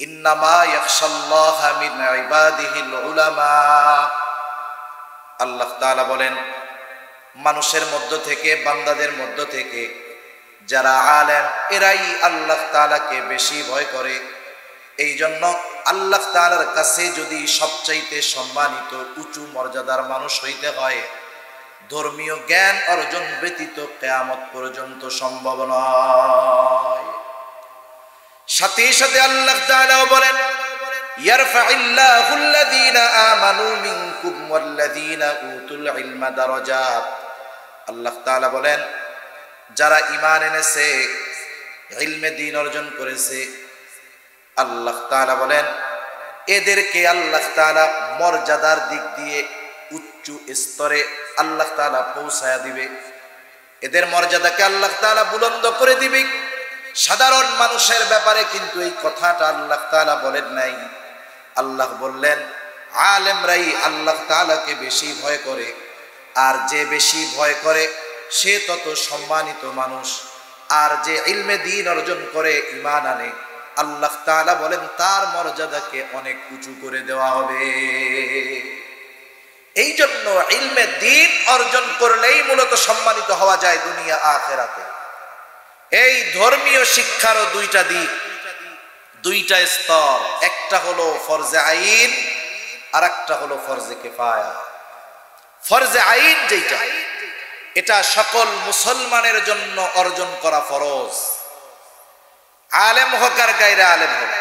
ইন্নামা ইয়াখশাল্লাহা মিন ইবাদিহিল উলামা। আল্লাহ তাআলা বলেন, মানুষের মধ্য থেকে, বান্দাদের মধ্য থেকে যারা আলেম, এরাই আল্লাহ তাআলাকে বেশি ভয় করে। এই জন্য আল্লাহ তাআলার কাছে যদি সবচাইতে সম্মানিত উঁচু মর্যাদার মানুষ হইতে হয়, ধর্মীয় জ্ঞান অর্জন ব্যতীত কিয়ামত পর্যন্ত সম্ভব নয়। সাথে সাথে আল্লাহ তাআলা বলেন, ইয়ারফাইল্লাহুল্লাযীনা আমানু মিনকুম ওয়াল্লাযীনা উতুল ইলমা দারাজাত। আল্লাহ তাআলা বলেন, যারা ঈমান এনেছে, ইলমে দ্বীন অর্জন করেছে, আল্লাহ তাআলা বলেন এদেরকে আল্লাহ তাআলা মর্যাদার দিক দিয়ে উচ্চ স্তরে আল্লাহ তাআলা পৌঁছায়া দিবে। এদের মর্যাদাকে আল্লাহ তাআলা বুলন্দ করে দিবে। সাধারণ মানুষের ব্যাপারে কিন্তু এই কথাটা আল্লাহ তাআলা বলেন নাই। আল্লাহ বললেন, আলেমরাই আল্লাহ তাআলাকে বেশি ভয় করে, আর যে বেশি ভয় করে সে তত সম্মানিত মানুষ। আর যে ইলমে দ্বীন অর্জন করে, ঈমান আনে, আল্লাহ তাআলা বলেন তার মর্যাদাকে অনেক উঁচু করে দেওয়া হবে। এই জন্য ইলমে দ্বীন অর্জন করলেই মূলত সম্মানিত হওয়া যায় দুনিয়া আখিরাতে। এই ধর্মীয় শিক্ষারও দুইটা দিক, দুইটা স্তর। একটা হলো ফরজে আইন, আর একটা হলো ফরজে কিফায়া। ফরজে আইন যেটা, এটা সকল মুসলমানের জন্য অর্জন করা ফরজ। আলেম হোক আর গায়রে আলেম হোক,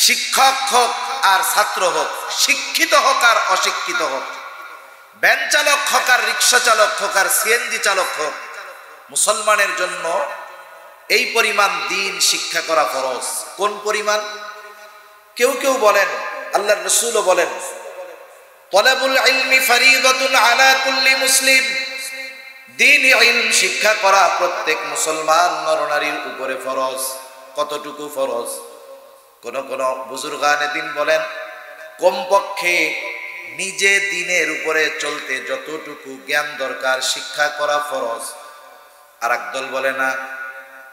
শিক্ষক হোক আর ছাত্র হোক, শিক্ষিত হোক আর অশিক্ষিত হোক, ভ্যান চালক হোক আর রিক্সা চালক হোক আর সিএনজি চালক হোক, মুসলমানের জন্য এই পরিমাণ দ্বীন শিক্ষা করা ফরজ। কোন পরিমাণ? কেউ কেউ বলেন, আল্লাহর রাসূলও বলেন, তলাবুল ইলমি ফরিদাতুন আলা কুল্লি মুসলিম। দ্বীন ইলম শিক্ষা করা প্রত্যেক মুসলমান নরনারীর উপরে ফরজ। কতটুকু ফরজ? কোন কোন বুজুর্গানে দ্বীন বলেন, কমপক্ষে নিজে দ্বীনের উপরে চলতে যতটুকু জ্ঞান দরকার শিক্ষা করা ফরজ। আর একদল বলে না,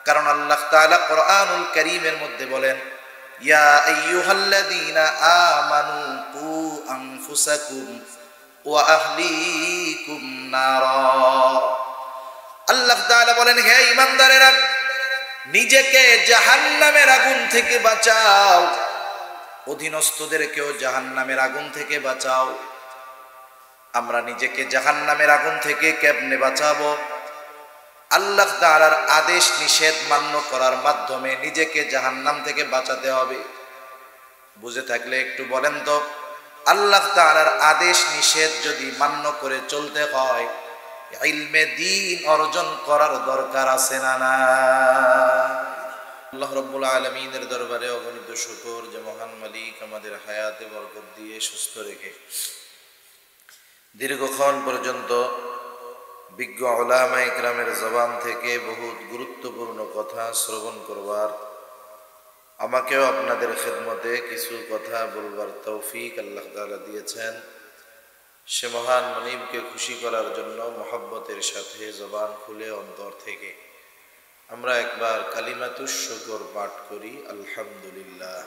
কারণ আল্লাহ তাআলা কোরআনুল কারীমের মধ্যে বলেন, ইয়া আইয়ুহাল্লাযীনা আমানু কু আনফুসাকুম ওয়া আহলিকুম নারা। আল্লাহ তাআলা বলেন, হে ঈমানদারেরা, নিজেকে জাহান্নামের আগুন থেকে বাঁচাও, অধীনস্থদেরকেও জাহান্নামের আগুন থেকে বাঁচাও। আমরা নিজেকে জাহান্নামের আগুন থেকে কেমনে বাঁচাবো? আল্লাহ তাআলার আদেশ নিষেধ মান্য করার মাধ্যমে নিজেকে জাহান্নাম থেকে বাঁচাতে হবে। বুঝে থাকলে একটু বলেন তো, আল্লাহ তাআলার আদেশ নিষেধ যদি মান্য করে চলতে হয়, ইলমে দ্বীন অর্জন করার দরকার আছে না? না। আল্লাহ রাব্বুল আলামিনের দরবারে অগণিত শুকর যে মহান মালিক আমাদের হায়াতে বরকত দিয়ে সুস্থ রেখে দীর্ঘক্ষণ পর্যন্ত বিজ্ঞ উলামা ইকরামের জবান থেকে বহুত গুরুত্বপূর্ণ কথা শ্রবণ করবার, আমাকেও আপনাদের খেদমতে কিছু কথা বলবার তৌফিক আল্লাহ তাআলা দিয়েছেন। সে মহান মনিবকে খুশি করার জন্য মহব্বতের সাথে জবান খুলে অন্তর থেকে আমরা একবার কালিমাতুশ শুকর পাঠ করি, আলহামদুলিল্লাহ।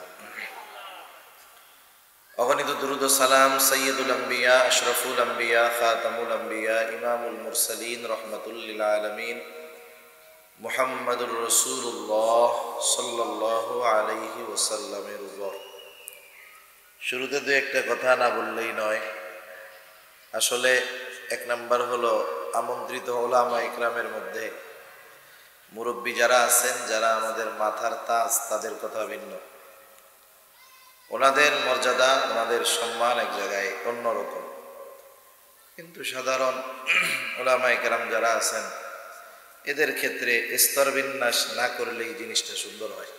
অগণিত দুরূদ ও সালাম সাইয়্যিদুল আম্বিয়া, আশরাফুল আম্বিয়া, খাতামুল আম্বিয়া, ইমামুল মুরসালিন, রাহমাতুল লিল আলামিন মুহাম্মাদুর রাসূলুল্লাহ সাল্লাল্লাহু আলাইহি ওয়াসাল্লামের উপর। শুরুতে দু একটা কথা না বললেই নয়। আসলে এক নাম্বার হলো, আমন্ত্রিত উলামা ইকরামের মধ্যে মুরব্বী যারা আছেন, যারা আমাদের মাথার তাজ, তাদের কথা ভিন্ন। ওনাদের মর্যাদা, ওনাদের সম্মান এক জায়গায় অন্যরকম। কিন্তু সাধারণ উলামা ইকরাম যারা আছেন, এদের ক্ষেত্রে স্তর বিন্যাস না করলেই জিনিসটা সুন্দর হয়।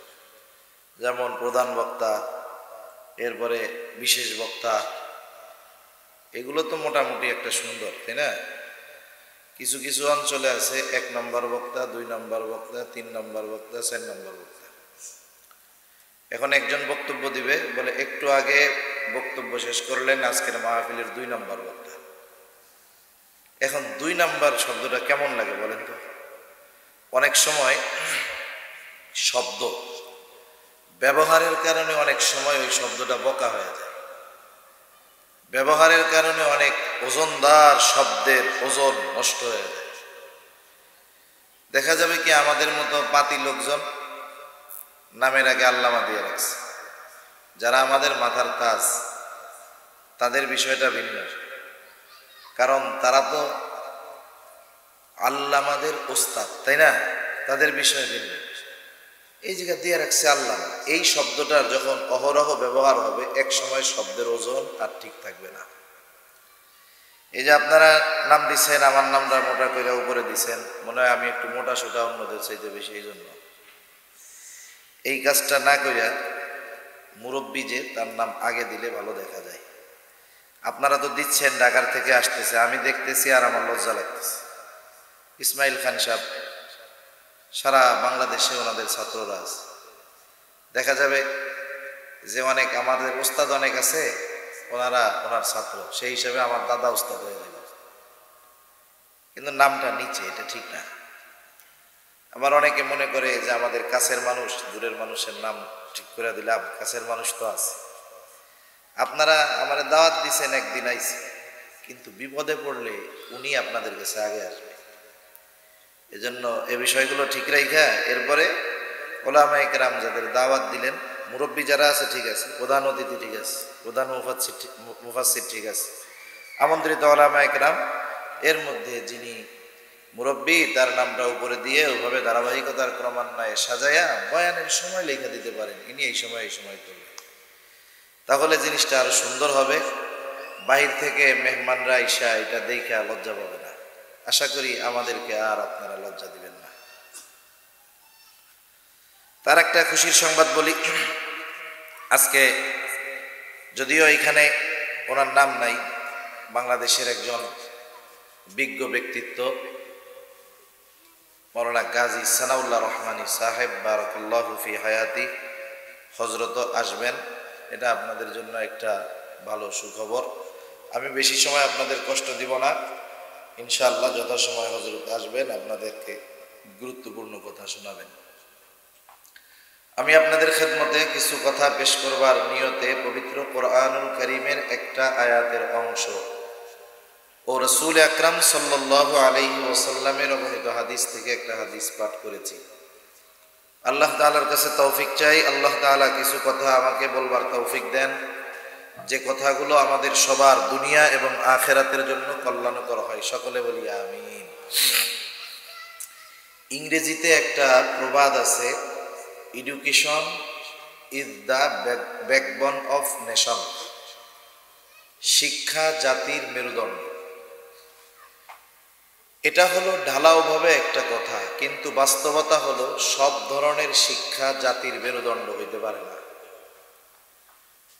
যেমন প্রধান বক্তা, এরপরে বিশেষ বক্তা, এগুলো তো মোটামুটি একটা সুন্দর, তাই না? কিছু কিছু অঞ্চলে আছে 1 নম্বর বক্তা, 2 নম্বর বক্তা, 3 নম্বর বক্তা, 4 নম্বর বক্তা। এখন একজন বক্তব্য দিবে, বলে একটু আগে বক্তব্য শেষ করলেন আজকের মাহফিলের 2 নম্বর বক্তা। এখন 2 নম্বর শব্দটা কেমন লাগে বলেন তো? অনেক সময় শব্দ ব্যবহারের কারণে অনেক সময় ওই শব্দটা বোকা হয়ে যায়। ব্যবহারের কারণে অনেক ওজনদার শব্দের ওজন নষ্ট হয়ে যায়। দেখা যাবে কি আমাদের মতো পাতি লোকজন নামের আগে আল্লামা দিয়ে রাখছে। যারা আমাদের মাথার তাজ, তাদের বিষয়টা ভিন্ন, কারণ তারা তো আল্লামাদের ওস্তাদ, তাই না? তাদের বিষয় ভিন্ন। এই জায়গা দিয়ে রাখছে আল্লামা। এই শব্দটার যখন অহরহ ব্যবহার হবে, এক সময় শব্দের ওজন আর ঠিক থাকবে না। এই যে আপনারা নাম দিচ্ছেন, আমার নামটা মোটা করে উপরে দিচ্ছেন, মনে হয় আমি একটু মোটা সোটা অন্যদের চাইতে বেশি, এই জন্য এই কাজটা না করিয়া মুরব্বী যে তার নাম আগে দিলে ভালো দেখা যায়। আপনারা তো দিচ্ছেন ঢাকার থেকে আসতেছে, আমি দেখতেছি আর আমার লজ্জা লাগতেছে। ইসমাইল খান সাহেব, সারা বাংলাদেশে ওনাদের ছাত্ররা আছে। দেখা যাবে যে অনেক আমাদের ওস্তাদ অনেক আছে, ওনার ছাত্র, সেই হিসাবে আমার দাদা ওস্তাদ হয়ে যাবে, কিন্তু নামটা নিচে, এটা ঠিক না। আবার অনেকে মনে করে যে আমাদের কাছের মানুষ, দূরের মানুষের নাম ঠিক করে দিলাম, কাছের মানুষ তো আছে। আপনারা আমার দাওয়াত দিচ্ছেন, একদিন আইছে, কিন্তু বিপদে পড়লে উনি আপনাদের কাছে আগে আসবে। এজন্য এই বিষয়গুলো ঠিক রাখা এরপরে ওলামায়ে কেরাম যাদের দাওয়াত দিলেন, মুরব্বী যারা আছে ঠিক আছে, প্রধান অতিথি ঠিক আছে, প্রধান মুফাসসির ঠিক আছে, আমন্ত্রিত ওলামায়ে কেরাম, এর মধ্যে যিনি মুরব্বী তার নামটা উপরে দিয়ে ওইভাবে ধারাবাহিকতার ক্রমান্বয়ে সাজায়া বয়ানের সময় লেখা দিতে পারেন, ইনি এই সময় করবেন। তাহলে জিনিসটা আরো সুন্দর হবে। বাহির থেকে মেহমানরা আইসা এটা দেখা লজ্জা পাবে না। আশা করি আমাদেরকে আর আপনারা লজ্জা দিবেন না। তার একটা খুশির সংবাদ বলি। আজকে যদিও এখানে ওনার নাম নাই, বাংলাদেশের একজন বিজ্ঞ ব্যক্তিত্ব মৌলানা গাজী সানাউল্লাহ রহমানী সাহেব বারাকাল্লাহু ফি হায়াতি হযরত আসবেন। এটা আপনাদের জন্য একটা ভালো সুখবর। আমি বেশি সময় আপনাদের কষ্ট দিব না, ইনশাআল্লাহ যথাসময় হযরত আসবেন, আপনাদেরকে গুরুত্বপূর্ণ কথা শোনাবেন। আমি আপনাদের খেদমতে কিছু কথা পেশ করবার নিয়তে পবিত্র কোরআনুল কারীমের একটা আয়াতের অংশ ও রাসূল আকরাম সাল্লাল্লাহু আলাইহি ওয়াসাল্লামের অবনীত হাদিস থেকে একটা হাদিস পাঠ করেছি। আল্লাহ তাআলার কাছে তৌফিক চাই, আল্লাহ তাআলা কিছু কথা আমাকে বলবার তৌফিক দেন, যে কথাগুলো আমাদের সবার দুনিয়া এবং আখিরাতের জন্য কল্যাণকর হয়। সকলে বলি আমিন। ইংরেজিতে একটা প্রবাদ আছে, education is the backbone of nation. শিক্ষা জাতির মেরুদণ্ড। এটা হলো ঢালাওভাবে একটা কথা, কিন্তু বাস্তবতা হলো সব ধরনের শিক্ষা জাতির মেরুদণ্ড হইতে পারে না।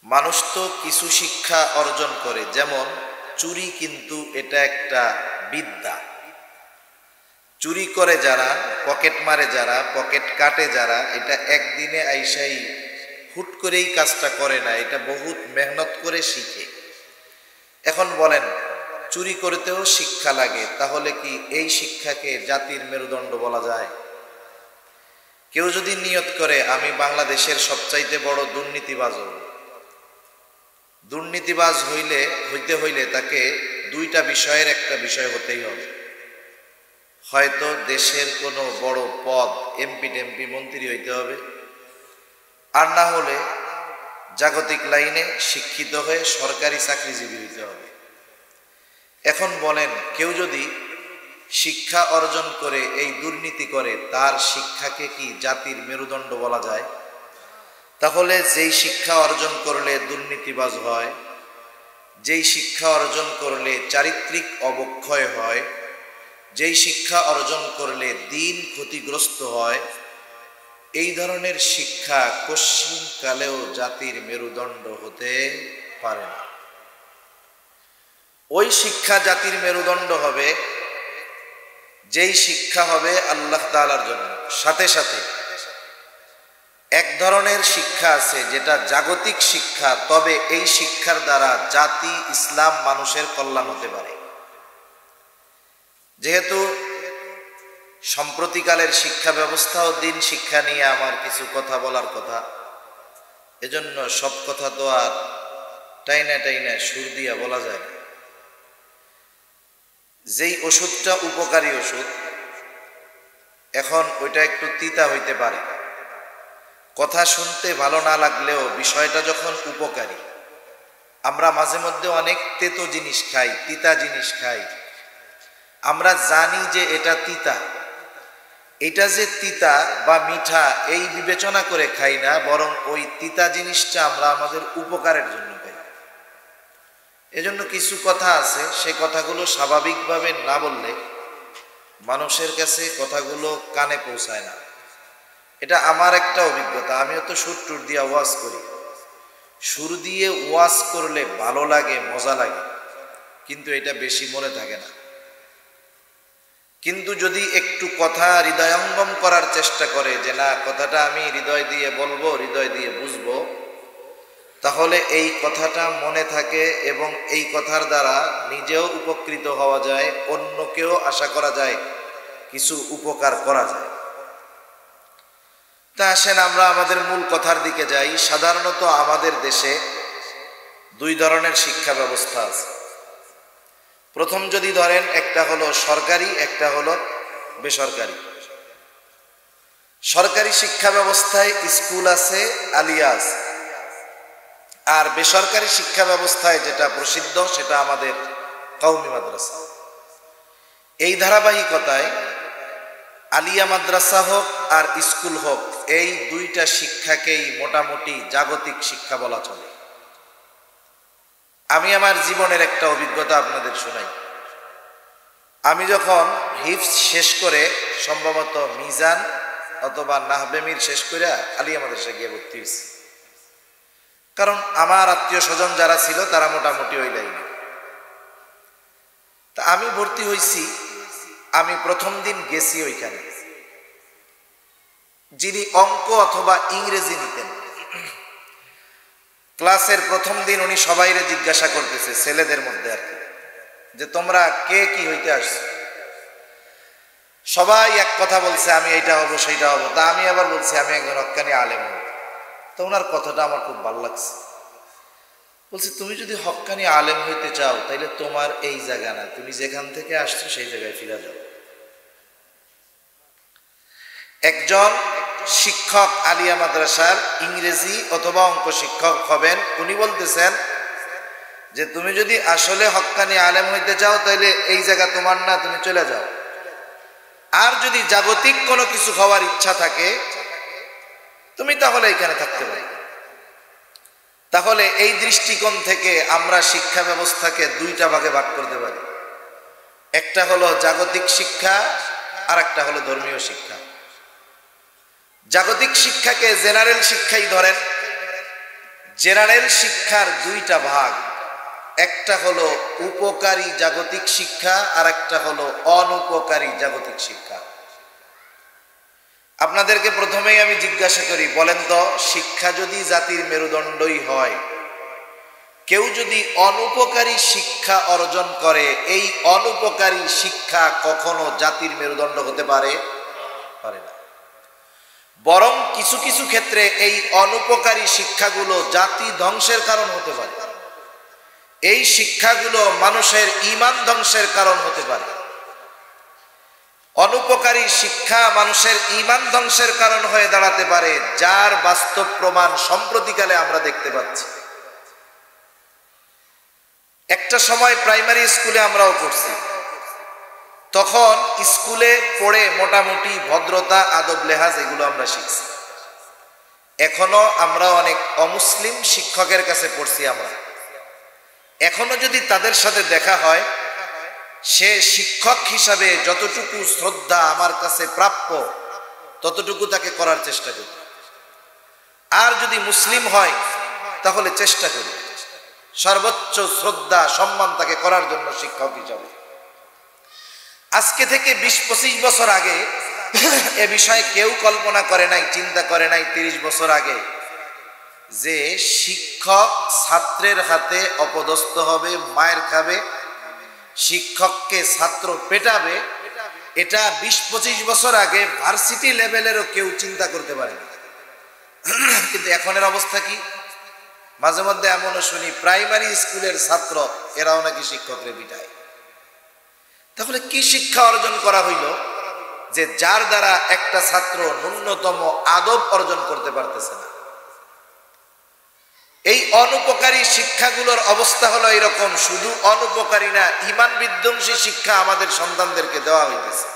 মানুষ তো কিছু শিক্ষা অর্জন করে, যেমন চুরি, কিন্তু এটা একটা বিদ্যা। চুরি করে যারা, পকেট মারে যারা, পকেট কাটে যারা, এটা একদিনে আইসাই হুট করেই কাজটা করে না, এটা বহুত মেহনত করে শিখে। এখন বলেন, চুরি করতেও শিক্ষা লাগে, তাহলে কি এই শিক্ষাকে জাতির মেরুদণ্ড বলা যায়? কেউ যদি নিয়ত করে আমি বাংলাদেশের সবচাইতে বড় দুর্নীতিবাজ হব, দুর্নীতিবাজ হইতে হইলে তাকে দুইটা বিষয়ের একটা বিষয় হতেই হবে। হয়তো দেশের কোনো বড় পদ, এমপি টেমপি মন্ত্রী হইতে হবে, আর না হলে জাগতিক লাইনে শিক্ষিত হয়ে সরকারি চাকরিজীবী হইতে হবে। এখন বলেন, কেউ যদি শিক্ষা অর্জন করে এই দুর্নীতি করে, তার শিক্ষাকে কি জাতির মেরুদণ্ড বলা যায়? তাহলে যেই শিক্ষা অর্জন করলে দুর্নীতিবাজ হয়, যেই শিক্ষা অর্জন করলে চারিত্রিক অবক্ষয় হয়, যেই শিক্ষা অর্জন করলে দিন ক্ষতিগ্রস্ত হয়, এই ধরনের শিক্ষা কশ্চিনকালেও জাতির মেরুদণ্ড হতে পারে না। ওই শিক্ষা জাতির মেরুদণ্ড হবে যেই শিক্ষা হবে আল্লাহ তাআলার জন্য। সাথে সাথে এক ধরনের শিক্ষা আছে যেটা জাগতিক শিক্ষা, তবে এই শিক্ষার দ্বারা জাতি, ইসলাম, মানুষের কল্যাণ হতে পারে। যেহেতু সম্প্রতিকালের শিক্ষা ব্যবস্থা ও দিন শিক্ষা নিয়ে আমার কিছু কথা বলার কথা, এজন্য সব কথা তো আর টাইনা টাইনা সুর দিয়া বলা যায় না। যেই ওষুধটা উপকারী ওষুধ, এখন ওইটা একটু তিতা হইতে পারে, কথা শুনতে ভালো না লাগলেও বিষয়টা যখন উপকারী। আমরা মাঝে মধ্যে অনেক তেতো জিনিস খাই, তিতা জিনিস খাই, আমরা জানি যে এটা তিতা, এটা যে তিতা বা মিঠা এই বিবেচনা করে খাই না, বরং ওই তিতা জিনিসটা আমরা আমাদের উপকারের জন্য খাই। এজন্য কিছু কথা আছে, সে কথাগুলো স্বাভাবিকভাবে না বললে মানুষের কাছে কথাগুলো কানে পৌঁছায় না। এটা আমার একটা অভিজ্ঞতা। আমিও তো সুর টুর দিয়ে ওয়াজ করি, সুর দিয়ে ওয়াজ করলে ভালো লাগে, মজা লাগে, কিন্তু এটা বেশি মনে থাকে না। কিন্তু যদি একটু কথা হৃদয়ঙ্গম করার চেষ্টা করে যে না, কথাটা আমি হৃদয় দিয়ে বলবো, হৃদয় দিয়ে বুঝবো, তাহলে এই কথাটা মনে থাকে এবং এই কথার দ্বারা নিজেও উপকৃত হওয়া যায়, অন্যকেও আশা করা যায় কিছু উপকার করা যায়। তা আসেন আমরা আমাদের মূল কথার দিকে যাই। সাধারণত আমাদের দেশে দুই ধরনের শিক্ষা ব্যবস্থা আছে। প্রথম যদি ধরেন, একটা হলো সরকারি, একটা হলো বেসরকারি। সরকারি শিক্ষা ব্যবস্থায় স্কুল আছে, আলিয়া আছে। আর বেসরকারি শিক্ষা ব্যবস্থায় যেটা প্রসিদ্ধ সেটা আমাদের কওমি মাদ্রাসা। এই ধারাবাহিকতায় আলিয়া মাদ্রাসা হোক আর স্কুল হোক, এই দুইটা শিক্ষাকেই মোটামুটি জাগতিক শিক্ষা বলা চলে। আমি আমার জীবনের একটা অভিজ্ঞতা আপনাদের শোনাই। আমি যখন হিফজ শেষ করে, সম্ভবত মিজান অথবা নাহবেমির শেষ করে আলিয়া মাদ্রাসায় গিয়ে ভর্তি হয়েছি, কারণ আমার আত্মীয় স্বজন যারা ছিল তারা মোটামুটি ওই লাইনে। তা আমি ভর্তি হয়েছি। আমি প্রথম দিন গেছি ওইখানে, যিনি অঙ্ক অথবা ইংরেজি নিতেন, ক্লাসের প্রথম দিন উনি সবাইরে জিজ্ঞাসা করতেছে, ছেলেদের মধ্যে আর কি, যে তোমরা কে কি হইতে আসছো? সবাই এক কথা বলছে, আমি এইটা হব সেইটা হব। তা আমি আবার বলছি আমি একজন হক্কানি আলেম হব। তো ওনার কথাটা আমার খুব ভালো লাগছে। বলছে, তুমি যদি হক্কানি আলেম হইতে চাও তাইলে তোমার এই জায়গা না, তুমি যেখান থেকে আসছো সেই জায়গায় ফিরে যাও। একজন শিক্ষক আলিয়া মাদ্রাসার ইংরেজি অথবা অঙ্ক শিক্ষক হবেন, উনি বলতেছেন যে তুমি যদি আসলে হক্কানি আলেম হইতে চাও তাহলে এই জায়গা তোমার না, তুমি চলে যাও। আর যদি জাগতিক কোনো কিছু হওয়ার ইচ্ছা থাকে তুমি তাহলে এখানে থাকতে পারো। তাহলে এই দৃষ্টিকোণ থেকে আমরা শিক্ষা ব্যবস্থাকে দুইটা ভাগে ভাগ করতে পারি। একটা হলো জাগতিক শিক্ষা, আর একটা হলো ধর্মীয় শিক্ষা। জাগতিক শিক্ষাকে জেনারেল শিক্ষাই ধরেন। জেনারেল শিক্ষার দুইটা ভাগ, একটা হলো উপকারী জাগতিক শিক্ষা, আর একটা হলো অনুপকারী জাগতিক শিক্ষা। আপনাদেরকে প্রথমেই আমি জিজ্ঞাসা করি, বলেন তো, শিক্ষা যদি জাতির মেরুদণ্ডই হয়, কেউ যদি অনুপকারী শিক্ষা অর্জন করে, এই অনুপকারী শিক্ষা কখনো জাতির মেরুদণ্ড হতে পারে না। বরং কিছু কিছু ক্ষেত্রে এই অনুপকারী শিক্ষাগুলো জাতি ধ্বংসের কারণ হতে পারে। এই শিক্ষাগুলো মানুষের ঈমান ধ্বংসের কারণ হতে পারে। অনুপকারী শিক্ষা মানুষের ঈমান ধ্বংসের কারণ হয়ে দাঁড়াতে পারে, যার বাস্তব প্রমাণ সম্প্রতিকালে আমরা দেখতে পাচ্ছি। একটা সময় প্রাইমারি স্কুলে আমরাও পড়ছি, তখন স্কুলে পড়ে মোটামুটি ভদ্রতা, আদব, লেহাজ এগুলো আমরা শিখছি। এখনো আমরা অনেক অমুসলিম শিক্ষকের কাছে পড়ছি। আমরা এখনো যদি তাদের সাথে দেখা হয়, সে শিক্ষক হিসাবে যতটুকু শ্রদ্ধা আমার কাছে প্রাপ্য ততটুকু তাকে করার চেষ্টা করি। আর যদি মুসলিম হয় তাহলে চেষ্টা করি সর্বোচ্চ শ্রদ্ধা সম্মান তাকে করার জন্য শিক্ষক হিসাবে। আজকে থেকে 20-25 বছর আগে এ বিষয়ে কেউ কল্পনা করে নাই, চিন্তা করে নাই 30 বছর আগে যে শিক্ষক ছাত্রের হাতে অপদস্থ হবে, মায়ের খাবে, শিক্ষককে ছাত্র পেটাবে। এটা 20-25 বছর আগে ভার্সিটি লেভেলেরও কেউ চিন্তা করতে পারে না। কিন্তু এখনের অবস্থা কি? মাঝে মধ্যে এমনও শুনি প্রাইমারি স্কুলের ছাত্র এরাও নাকি শিক্ষকরে পিটায়। তাহলে কি শিক্ষা অর্জন করা হইল যে যার দ্বারা একটা ছাত্র ন্যূনতম আদব অর্জন করতে পারতেছে না? এই অনুপকারী শিক্ষাগুলোর অবস্থা হলো এরকম। শুধু অনুপকারী না, ঈমান বিধ্বংসী শিক্ষা আমাদের সন্তানদেরকে দেওয়া হইতেছে।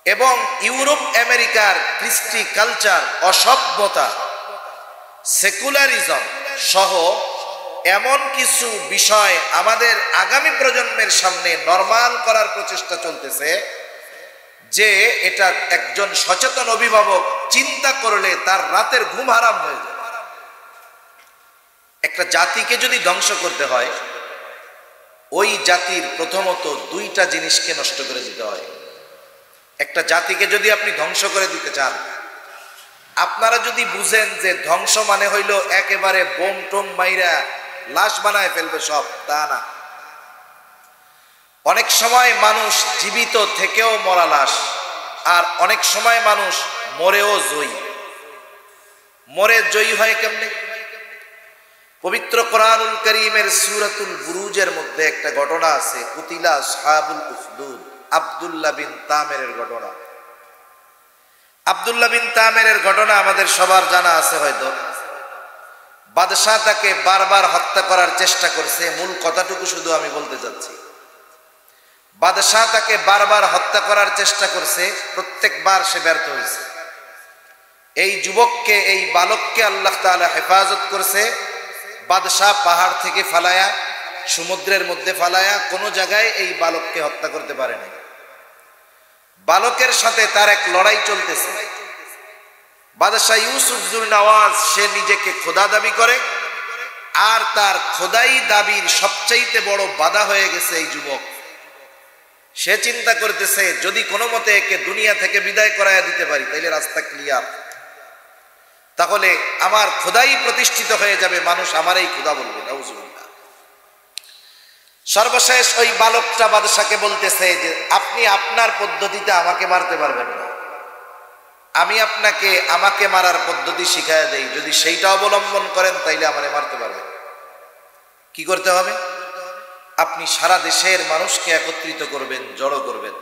এবং ইউরোপ আমেরিকার কৃষ্টি কালচার, অসভ্যতা, সেকুলারিজম সহ এমন কিছু বিষয় আমাদের আগামী প্রজন্মের সামনে নরমাল করার প্রচেষ্টা চলতেছে যে এটা একজন সচেতন অভিভাবক চিন্তা করলে তার রাতের ঘুম হারাম হয়ে যায়। একটা জাতিকে যদি ধ্বংস করতে হয়, ওই জাতির প্রথমত দুইটা জিনিসকে নষ্ট করে দিতে হয়। একটা জাতিকে যদি আপনি ধ্বংস করে দিতে চান, আপনারা যদি বুঝেন যে ধ্বংস মানে হইল একেবারে বোম টোম মাইরা লাশ বানায় ফেলবে সব, তা না। অনেক সময় মানুষ জীবিত থেকেও মরা লাশ, আর অনেক সময় মানুষ মরেও জয়ী। মরে জয়ী হয় কেমনে? পবিত্র কোরআনুল কারীমের সূরাতুল বুরুজের মধ্যে একটা ঘটনা আছে, কুতিলা আসহাবুল উখদুদ, আব্দুল্লাহ বিন তামেরের ঘটনা। আব্দুল্লাহ বিন তামেরের ঘটনা আমাদের সবার জানা আছে হয়তো। বাদশাহ তাকে বারবার হত্যা করার চেষ্টা করছে। মূল কথাটুকু শুধু আমি বলতে যাচ্ছি। বাদশাহ তাকে বারবার হত্যা করার চেষ্টা করছে, প্রত্যেকবার সে ব্যর্থ হয়েছে। এই যুবককে, এই বালককে আল্লাহ তাআলা হেফাজত করছে। বাদশাহ পাহাড় থেকে ফালায়া, সমুদ্রের মধ্যে ফালায়া কোনো জায়গায় এই বালককে হত্যা করতে পারে নাই। বালকের সাথে তার এক লড়াই চলতেছে। বাদশাহ ইউসুফ যুলনওয়াজ সে নিজেকে খোদা দাবি করে, আর তার খোদাই দাবির সবচাইতে বড় বাধা হয়ে গেছে এই যুবক। সে চিন্তা করতেছে যদি কোনো মতে একে দুনিয়া থেকে বিদায় করাইয়া দিতে পারি তাইলে রাস্তা ক্লিয়ার, তাহলে আমার খোদাই প্রতিষ্ঠিত হয়ে যাবে, মানুষ আমারই খোদা বলবে। নাউজুবিল্লাহ। সর্বশেষ ওই বালকটা বাদশাকে বলতেছে যে আপনি আপনার পদ্ধতিতে আমাকে মারতে পারবেন না, আমি আপনাকে আমাকে মারার পদ্ধতি শিখাইয়া দেই, যদি সেইটা অবলম্বন করেন তাইলে আমারে মারতে পারবেন। কি করতে হবে? আপনি সারা দেশের মানুষকে একত্রিত করবেন, জড়ো করবেন।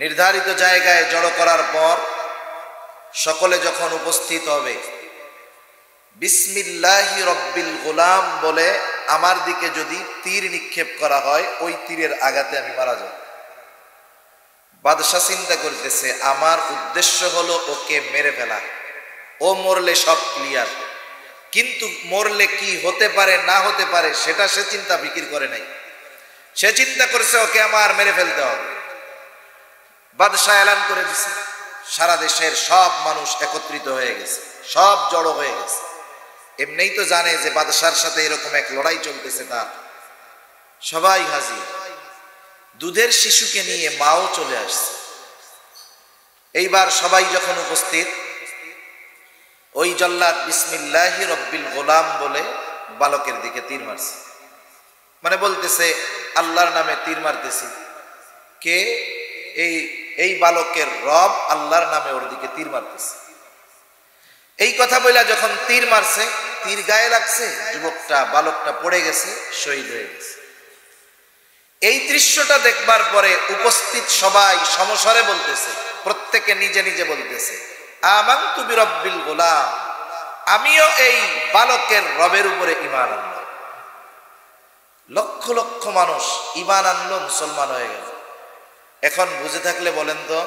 নির্ধারিত জায়গায় জড়ো করার পর সকলে যখন উপস্থিত হবে, বিসমিল্লাহি রব্বিল গোলাম বলে আমার দিকে যদি তীর নিক্ষেপ করা হয়, ওই তীরের আঘাতে আমি মারা যাব। বাদশা চিন্তা করতেছে আমার উদ্দেশ্য হলো ওকে মেরে ফেলা, ও মরলে সব ক্লিয়ার, কিন্তু মরলে কি হতে পারে না হতে পারে সেটা সে চিন্তা ফিকির করে নাই। সে চিন্তা করছে ওকে আমার মেরে ফেলতে হবে। বাদশাহ এলান করে দিছে, সারা দেশের সব মানুষ একত্রিত হয়ে গেছে, সব জড়ো হয়ে গেছে। এমনিই তো জানে যে বাদশার সাথে এরকম এক লড়াই চলতেছে, তার সবাই হাজির। দুধের শিশুকে নিয়ে মাও চলে আসছে। এইবার সবাই যখন উপস্থিত, ওই জল্লাদ বিসমিল্লাহি রব্বিল গোলাম বলে বালকের দিকে তীর মারছে। মানে বলতেছে আল্লাহর নামে তীর মারতেছি। কে? এই বালকের রব আল্লাহর নামে ওর দিকে তীর মারতেছে। এই কথা বইলা যখন তীর মারছে, তীর গায়ে লাগছে, যুবকটা বালকটা পড়ে গেছে, শহীদ হয়ে গেছে। এই দৃশ্যটা দেখবার পরে উপস্থিত সবাই সমস্বরে বলতেছে, প্রত্যেকে নিজে নিজে বলতেছে আমানতু বিরব্বিল গোলাম, আমিও এই বালকের রবের উপরে ঈমান আনলাম। লক্ষ লক্ষ মানুষ ঈমান আনলো, মুসলমান হয়ে গেল। এখন বুঝে থাকলে বলেন তো,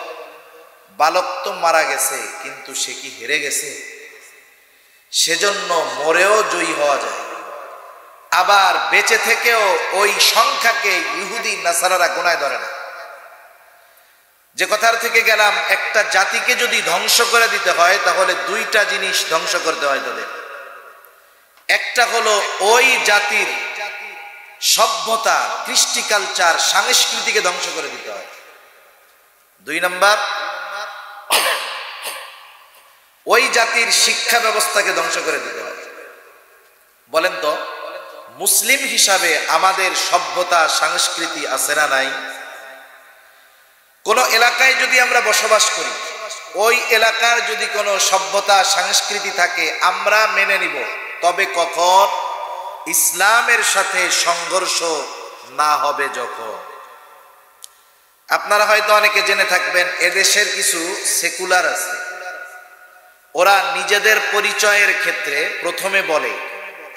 বালক তো মারা গেছে, কিন্তু সে কি হেরে গেছে? সেজন্য মরেও জয়ী হওয়া যায়, আবার বেঁচে থেকেও ওই সংখ্যাকে ইহুদি নাসারারা গোনায় ধরে না। যে কথার থেকে গেলাম, একটা জাতিকে যদি ধ্বংস করে দিতে হয় তাহলে দুইটা জিনিস ধ্বংস করতে হয় তাদের। একটা হলো ওই জাতির সভ্যতা, কৃষ্টি কালচার, সংস্কৃতিকে ধ্বংস করে দিতে হয়। দুই নাম্বার, ওই জাতির শিক্ষা ব্যবস্থাকে ধ্বংস করে দিতে হয়। বলেন তো, মুসলিম হিসাবে আমাদের সভ্যতা সংস্কৃতি আছে না নাই? কোন এলাকায় যদি আমরা বসবাস করি, ওই এলাকার যদি কোনো সভ্যতা সংস্কৃতি থাকে আমরা মেনে নিব, তবে কখন? ইসলামের সাথে সংঘর্ষ না হবে যখন। আপনারা হয়তো অনেকে জেনে থাকবেন এদেশের কিছু সেকুলার আছে, ওরা নিজেদের পরিচয়ের ক্ষেত্রে প্রথমে বলে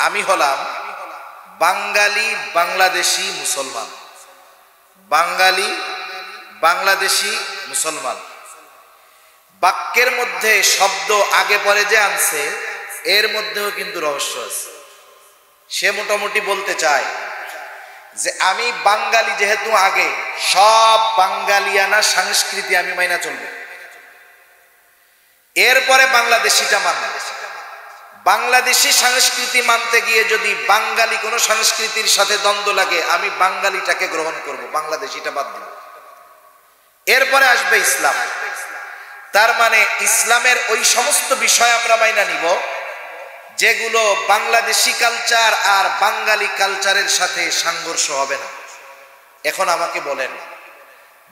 আমি হলাম বাঙালি বাংলাদেশি মুসলমান, বাঙালি বাংলাদেশি মুসলমান। বাক্যের মধ্যে শব্দ আগে পরে যে আনছে এর মধ্যেও কিন্তু রহস্য আছে। সে মোটামুটি বলতে চায় যে আমি বাঙালি যেহেতু আগে, সব বাঙালিয়ানা সংস্কৃতি আমি মাইনা চলবে, এরপরে বাংলাদেশিটা মানবে। বাংলাদেশি সংস্কৃতি মানতে গিয়ে যদি বাঙালি কোনো সংস্কৃতির সাথে দ্বন্দ্ব লাগে আমি বাঙালিটাকে গ্রহণ করব, বাংলাদেশিটা বাদ দিব, এরপরে আসবে ইসলাম। তার মানে ইসলামের ওই সমস্ত বিষয় আমরা মাইনা নিব যেগুলো বাংলাদেশি কালচার আর বাঙালি কালচারের সাথে সংঘর্ষ হবে না। এখন আমাকে বলেন,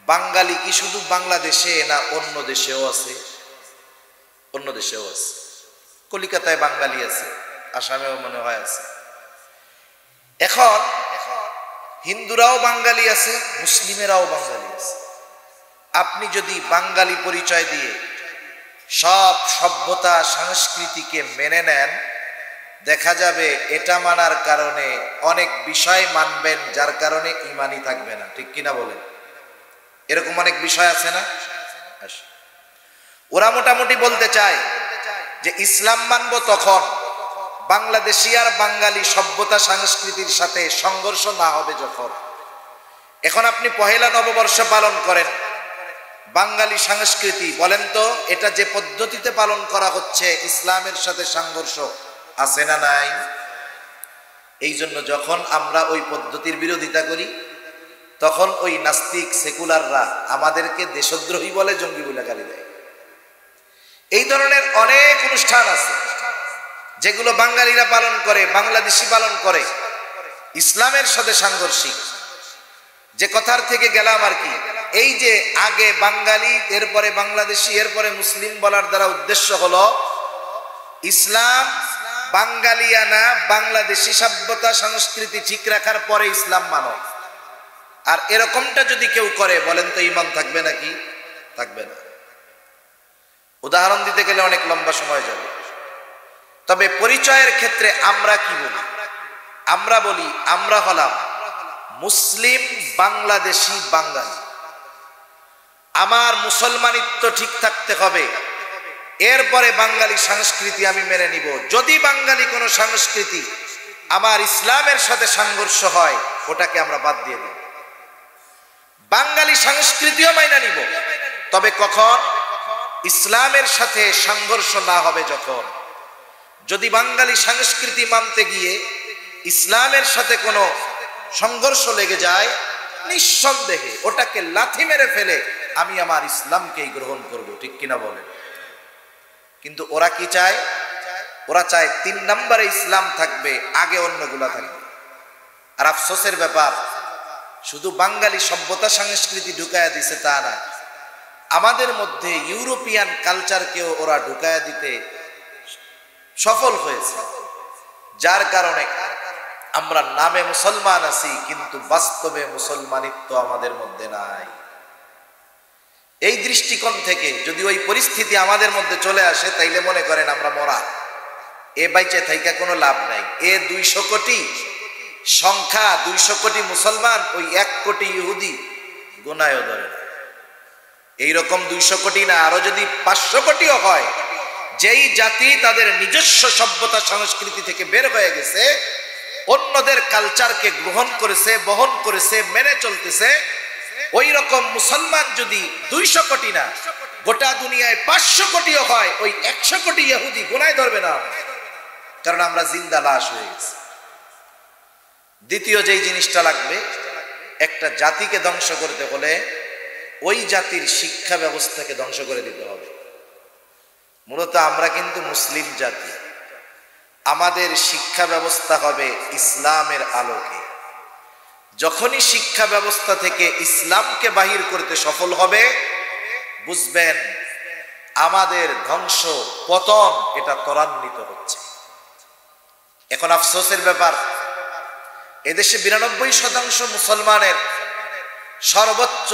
বাঙালি কি শুধু বাংলাদেশে না অন্য দেশেও আছে? অন্য দেশেও আছে। কলিকাতায় বাঙালি আছে, আসামেও মনে হয় আছে। এখন হিন্দুরাও বাঙালি আছে, মুসলিমেরাও বাঙালি আছে। আপনি যদি বাঙালি পরিচয় দিয়ে সব সভ্যতা সংস্কৃতিকে মেনে নেন, দেখা যাবে এটা মানার কারণে অনেক বিষয় মানবেন যার কারণে ঈমানই থাকবে না। ঠিক কিনা বলেন? এরকম অনেক বিষয় আছে না? ওরা মোটামুটি বলতে চায় যে ইসলাম মানব তখন বাংলাদেশি আর বাঙালি সভ্যতা সংস্কৃতির সাথে সংঘর্ষ না হবে যখন। এখন আপনি পহেলা নববর্ষ পালন করেন, বাঙালি সংস্কৃতি, বলেন তো এটা যে পদ্ধতিতে পালন করা হচ্ছে ইসলামের সাথে সংঘর্ষ আছে না নাই? এই জন্য যখন আমরা ওই পদ্ধতির বিরোধিতা করি তখন ওই নাস্তিক সেকুলাররা আমাদেরকে দেশদ্রোহী বলে, জঙ্গি বলে গালি দেয়। এই ধরনের অনেক অনুষ্ঠান আছে যেগুলো বাঙালিরা পালন করে, বাংলাদেশি পালন করে, ইসলামের সাথে সাংঘর্ষিক। যে কথার থেকে গেলাম আর কি, এই যে আগে বাঙালি, এরপরে বাংলাদেশি, এরপরে মুসলিম বলার দ্বারা উদ্দেশ্য হলো ইসলাম বাঙালিয়ানা বাংলাদেশি সভ্যতা সংস্কৃতি ঠিক রাখার পরে ইসলাম মানো। আর এরকমটা যদি কেউ করে, বলেন তো ঈমান থাকবে নাকি? থাকবে না। উদাহরণ দিতে গেলে অনেক লম্বা সময় যাবে। তবে পরিচয়ের ক্ষেত্রে আমরা কি বলি? আমরা বলি আমরা হলাম মুসলিম বাংলাদেশি বাঙালি। আমার মুসলমানিত্ব ঠিক থাকতে হবে, এরপরে বাঙালি সংস্কৃতি আমি মেনে নিব। যদি বাঙালি কোনো সংস্কৃতি আমার ইসলামের সাথে সংঘর্ষ হয় ওটাকে আমরা বাদ দিয়ে দেব। বাঙালি সংস্কৃতিও মাইনা নিব, তবে কখন? ইসলামের সাথে সংঘর্ষ না হবে যখন। যদি বাঙালি সংস্কৃতি মানতে গিয়ে ইসলামের সাথে কোনো সংঘর্ষ লেগে যায়, নিঃসন্দেহে ওটাকে লাথি মেরে ফেলে আমি আমার ইসলামকেই গ্রহণ করব। ঠিক কিনা বলেন? কিন্তু ওরা কি চায়? ওরা চায় 3 নম্বরে ইসলাম থাকবে, আগে অন্যগুলা থাকবে। আর আফসোসের ব্যাপার, শুধু বাঙালি সভ্যতা সংস্কৃতি ঢুকায়া দিছে তা না, আমাদের মধ্যে ইউরোপিয়ান কালচারকেও ওরা ঢুকায়া দিতে সফল হয়েছে। যার কারণে আমরা নামে মুসলমান আছি কিন্তু বাস্তবে মুসলমানিত্ব আমাদের মধ্যে নাই। এই দৃষ্টিকোণ থেকে যদি ওই পরিস্থিতি আমাদের মধ্যে চলে আসে, তাইলে মনে করেন আমরা মরা, এ বাইচে থাইকা কোনো লাভ নাই। 200 কোটি সংখ্যা, 200 কোটি মুসলমান, ওই 1 কোটি ইহুদি গোনায়ও ধরে না। এইরকম 200 কোটি না, আরো যদি 500 কোটিও হয়, যেই জাতি তাদের নিজস্ব সভ্যতা সংস্কৃতি থেকে বের হয়ে গেছে, অন্যদের কালচারকে গ্রহণ করেছে, বহন করেছে, মেনে চলতেছে, ওই রকম মুসলমান যদি 200 কোটি না, গোটা দুনিয়ায় 500 কোটিও হয়, ওই 100 কোটি ইহুদি গোনায় ধরবে না, কারণ আমরা জিন্দা লাশ হয়ে গেছি। দ্বিতীয় যেই জিনিসটা লাগবে, একটা জাতিকে ধ্বংস করতে হলে ওই জাতির শিক্ষা ব্যবস্থাকে ধ্বংস করে দিতে হবে। মূলত আমরা কিন্তু মুসলিম জাতি, আমাদের শিক্ষা ব্যবস্থা হবে ইসলামের আলোকে। যখনই শিক্ষা ব্যবস্থা থেকে ইসলামকে বাহির করতে সফল হবে, বুঝবেন আমাদের ধ্বংস পতন এটা ত্বরান্বিত হচ্ছে। এখন আফসোসের ব্যাপার, এদেশে 92% মুসলমানের সর্বোচ্চ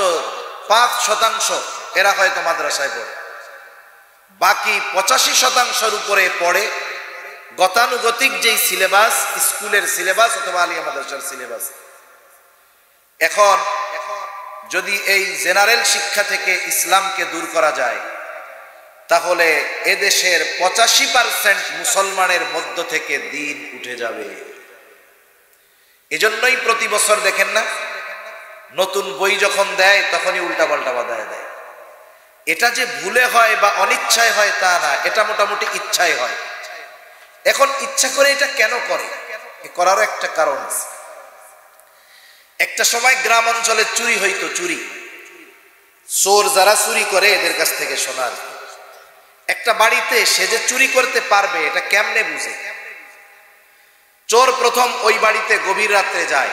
5% এরা হয়তো মাদ্রাসায় পড়ে, বাকি 85%-র উপরে পড়ে গতানুগতিক যেই সিলেবাস, স্কুলের সিলেবাস অথবা আলিয়া মাদ্রাসার সিলেবাস। এখন যদি এই জেনারেল শিক্ষা থেকে ইসলামকে দূর করা যায়, তাহলে এদেশের 85% মুসলমানের মধ্য থেকে দিন উঠে যাবে। এজন্যই প্রতি বছর দেখেন না, নতুন বই যখন দেয় তখনই উল্টাপাল্টা বাধায় দেয়। এটা যে ভুলে হয় বা অনিচ্ছায় হয় তা না, এটা মোটামুটি ইচ্ছায় হয়। এখন ইচ্ছা করে এটা কেন করে? করারও একটা কারণ আছে। একটা সময় গ্রাম অঞ্চলে চুরি হইতো, চুরি, চোর যারা চুরি করে এদের কাছ থেকে শোনার। একটা বাড়িতে সে যে চুরি করতে পারবে এটা কেমনে বুঝে? চোর প্রথম ওই বাড়িতে গভীর রাত্রে যায়,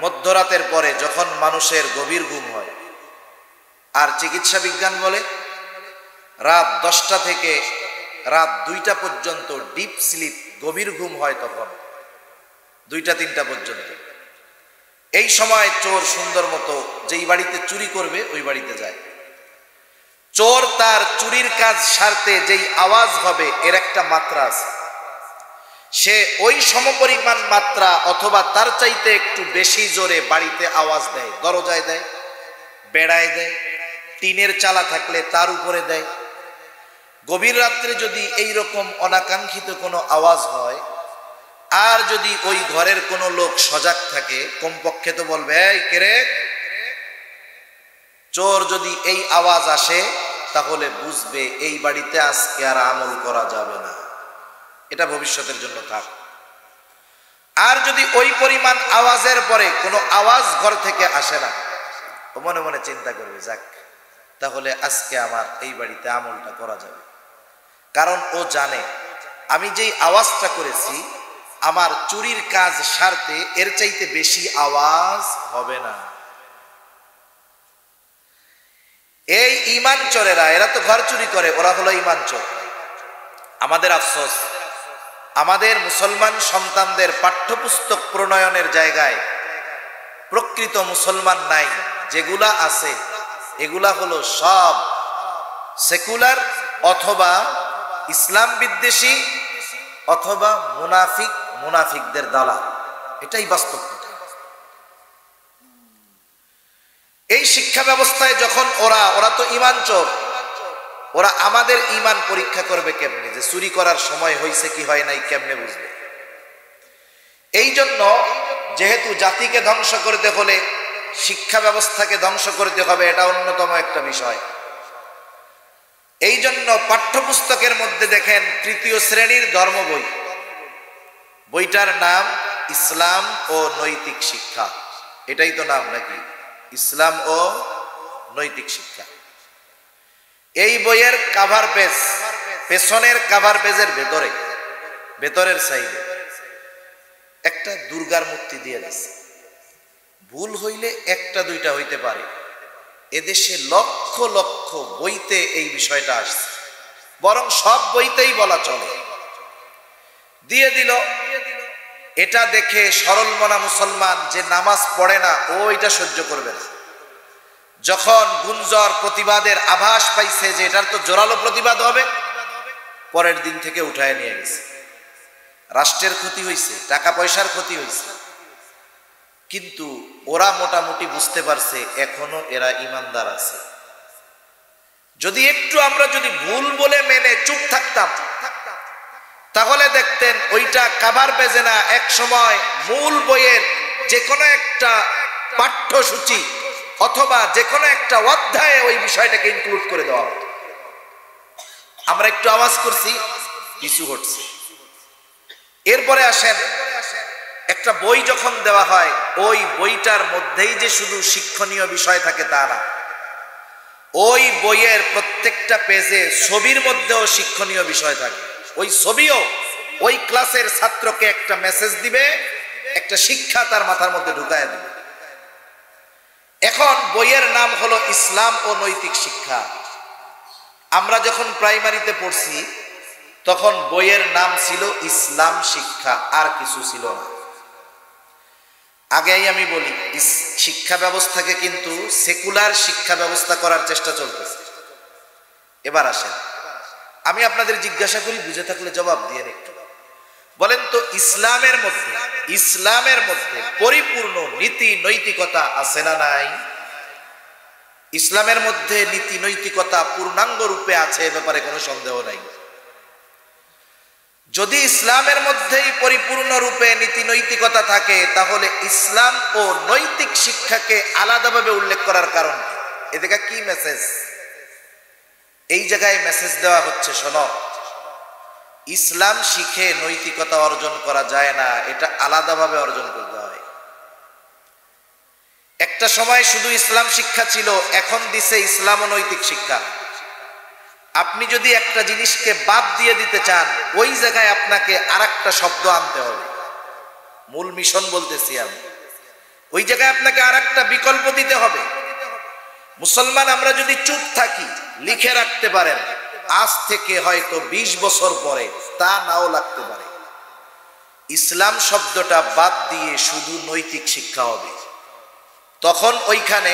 মধ্যরাতের পরে যখন মানুষের গভীর ঘুম হয়। আর চিকিৎসা বিজ্ঞান বলে রাত 10টা থেকে রাত 2টা পর্যন্ত ডিপ স্লিপ, গভীর ঘুম হয় তখন 2টা-3টা পর্যন্ত। এই সময় চোর সুন্দর মতো যেই বাড়িতে চুরি করবে ওই বাড়িতে যায়। চোর তার চুরির কাজ সারতে যেই আওয়াজ হবে এর একটা মাত্রা আছে, সে ওই সমপরিমাণ মাত্রা অথবা তার চাইতে একটু বেশি জোরে বাড়িতে আওয়াজ দেয়। দরজায় দেয়, বেড়ায় দেয়, টিনের চালা থাকলে তার উপরে দেয়। গভীর রাত্রে যদি এই রকম অনাকাঙ্ক্ষিত কোনো আওয়াজ হয়, আর যদি ওই ঘরের কোনো লোক সজাগ থাকে, কমপক্ষে তো বলবে এই কে রে। চোর যদি এই আওয়াজ আসে তাহলে বুঝবে এই বাড়িতে আজকে আর আমল করা যাবে না, এটা ভবিষ্যতের জন্য থাক। আর যদি ওই পরিমাণ আওয়াজের পরে কোনো আওয়াজ ঘর থেকে আসে না, ও মনে মনে চিন্তা করবে যাক তাহলে আজকে আমার এই বাড়িতে আমলটা করা যাবে। কারণ ও জানে আমি যেই আওয়াজটা করেছি আমার চুরির কাজ সারতে এর চাইতে বেশি আওয়াজ হবে না। এই ঈমান চোরেরা, এরা তো ঘর চুরি করে, ওরা হলো ঈমান চোর। আমাদের আফসোস, আমাদের মুসলমান সন্তানদের পাঠ্যপুস্তক প্রণয়নের জায়গায় প্রকৃত মুসলমান নাই। যেগুলা আছে এগুলা হলো সব সেকুলার অথবা ইসলাম বিদ্বেষী অথবা মুনাফিকদের দালাল। এটাই বাস্তব কথা। এই শিক্ষা ব্যবস্থায় যখন ওরা তো ঈমান চোর, ওরা আমাদের ঈমান পরীক্ষা করবে কেমনে? যে চুরি করার সময় হয়েছে কি হয় নাই কেমনে বুঝবে? এই জন্য যেহেতু জাতিকে ধ্বংস করতে হলে শিক্ষা ব্যবস্থাকে ধ্বংস করতে হবে, এটা অন্যতম একটা বিষয়। এই জন্য পাঠ্যপুস্তকের মধ্যে দেখেন 3য় শ্রেণীর ধর্ম বই, বইটার নাম ইসলাম ও নৈতিক শিক্ষা। এটাই তো নাম নাকি? ইসলাম ও নৈতিক শিক্ষা। এই বইয়ের কাভার পেজ, পেছনের কাভার পেজের ভেতরের সাইডে একটা দুর্গার মূর্তি দিয়ে দিচ্ছে। ভুল হইলে 1-2টা হইতে পারে, এদেশে লক্ষ লক্ষ বইতে এই বিষয়টা আসছে, বরং সব বইতেই বলা চলে। দিয়ে দিল। এটা দেখে সরল মনা মুসলমান যে নামাজ পড়ে না ও এটা সহ্য করবে না। যখন গুঞ্জর প্রতিবাদের আভাস পাইছে যে এটার তো জোরালো প্রতিবাদ হবে, পরের দিন থেকে উঠায় নিয়ে গেছে। রাষ্ট্রের ক্ষতি হয়েছে, টাকা পয়সার ক্ষতি হয়েছে, কিন্তু ওরা মোটামুটি বুঝতে পারছে এখনো এরা ইমানদার আছে। যদি একটু আমরা যদি ভুল বলে মেনে চুপ থাকতাম তাহলে দেখতেন ওইটা কাভার পেজে না, এক সময় মূল বইয়ের যে কোনো একটা পাঠ্যসূচি অথবা যে কোনো একটা অধ্যায়ে ওই বিষয়টাকে ইনক্লুড করে দেওয়া হতো। আমরা একটু আওয়াজ করছি, কিছু ঘটছে। এরপরে আসেন, একটা বই যখন দেওয়া হয় ওই বইটার মধ্যেই যে শুধু শিক্ষণীয় বিষয় থাকে তা না, ওই বইয়ের প্রত্যেকটা পেজে ছবির মধ্যেও শিক্ষণীয় বিষয় থাকে। ওই ছবিও ওই ক্লাসের ছাত্রকে একটা মেসেজ দিবে, একটা শিক্ষা তার মাথার মধ্যে ঢুকায় দিবে। এখন বইয়ের নাম হলো ইসলাম ও নৈতিক শিক্ষা। আমরা যখন প্রাইমারিতে পড়ছি তখন বইয়ের নাম ছিল ইসলাম শিক্ষা, আর কিছু ছিল না। আগেই আমি বলি, শিক্ষা ব্যবস্থাকে কিন্তু সেকুলার শিক্ষা ব্যবস্থা করার চেষ্টা চলতেছে। এবার আসেন, আমি আপনাদের জিজ্ঞাসা করি, বুঝে থাকলে জবাব দিয়ে একটু বলেন তো, ইসলামের মধ্যে পরিপূর্ণ নীতি নৈতিকতা আছে না নাই? ইসলামের মধ্যে নীতি নৈতিকতা পূর্ণাঙ্গ রূপে আছে, এ ব্যাপারে কোনো সন্দেহ নাই। যদি ইসলামের মধ্যেই পরিপূর্ণ রূপে নীতি নৈতিকতা থাকে, তাহলে ইসলাম ও নৈতিক শিক্ষাকে আলাদাভাবে উল্লেখ করার কারণ কি? এদিকে কি মেসেজ? এই জায়গায় মেসেজ দেওয়া হচ্ছে, শোনো, ইসলাম শিখে নৈতিকতা অর্জন করা যায় না, এটা আলাদাভাবে অর্জন করতে হয়। একটা সময় শুধু ইসলাম শিক্ষা ছিল, এখন দিছে ইসলাম ও নৈতিক শিক্ষা। আপনি যদি একটা জিনিসকে বাদ দিয়ে দিতে চান, ওই জায়গায় আপনাকে আরেকটা শব্দ আনতে হবে। মূল মিশন বলতেছি আমি, ওই জায়গায় আপনাকে আরেকটা বিকল্প দিতে হবে। মুসলমান আমরা যদি চুপ থাকি, লিখে রাখতে পারেন, আজ থেকে হয়তো 20 বছর পরে তা নাও লাগতে পারে, ইসলাম শব্দটা বাদ দিয়ে শুধু নৈতিক শিক্ষা হবে। তখন ওইখানে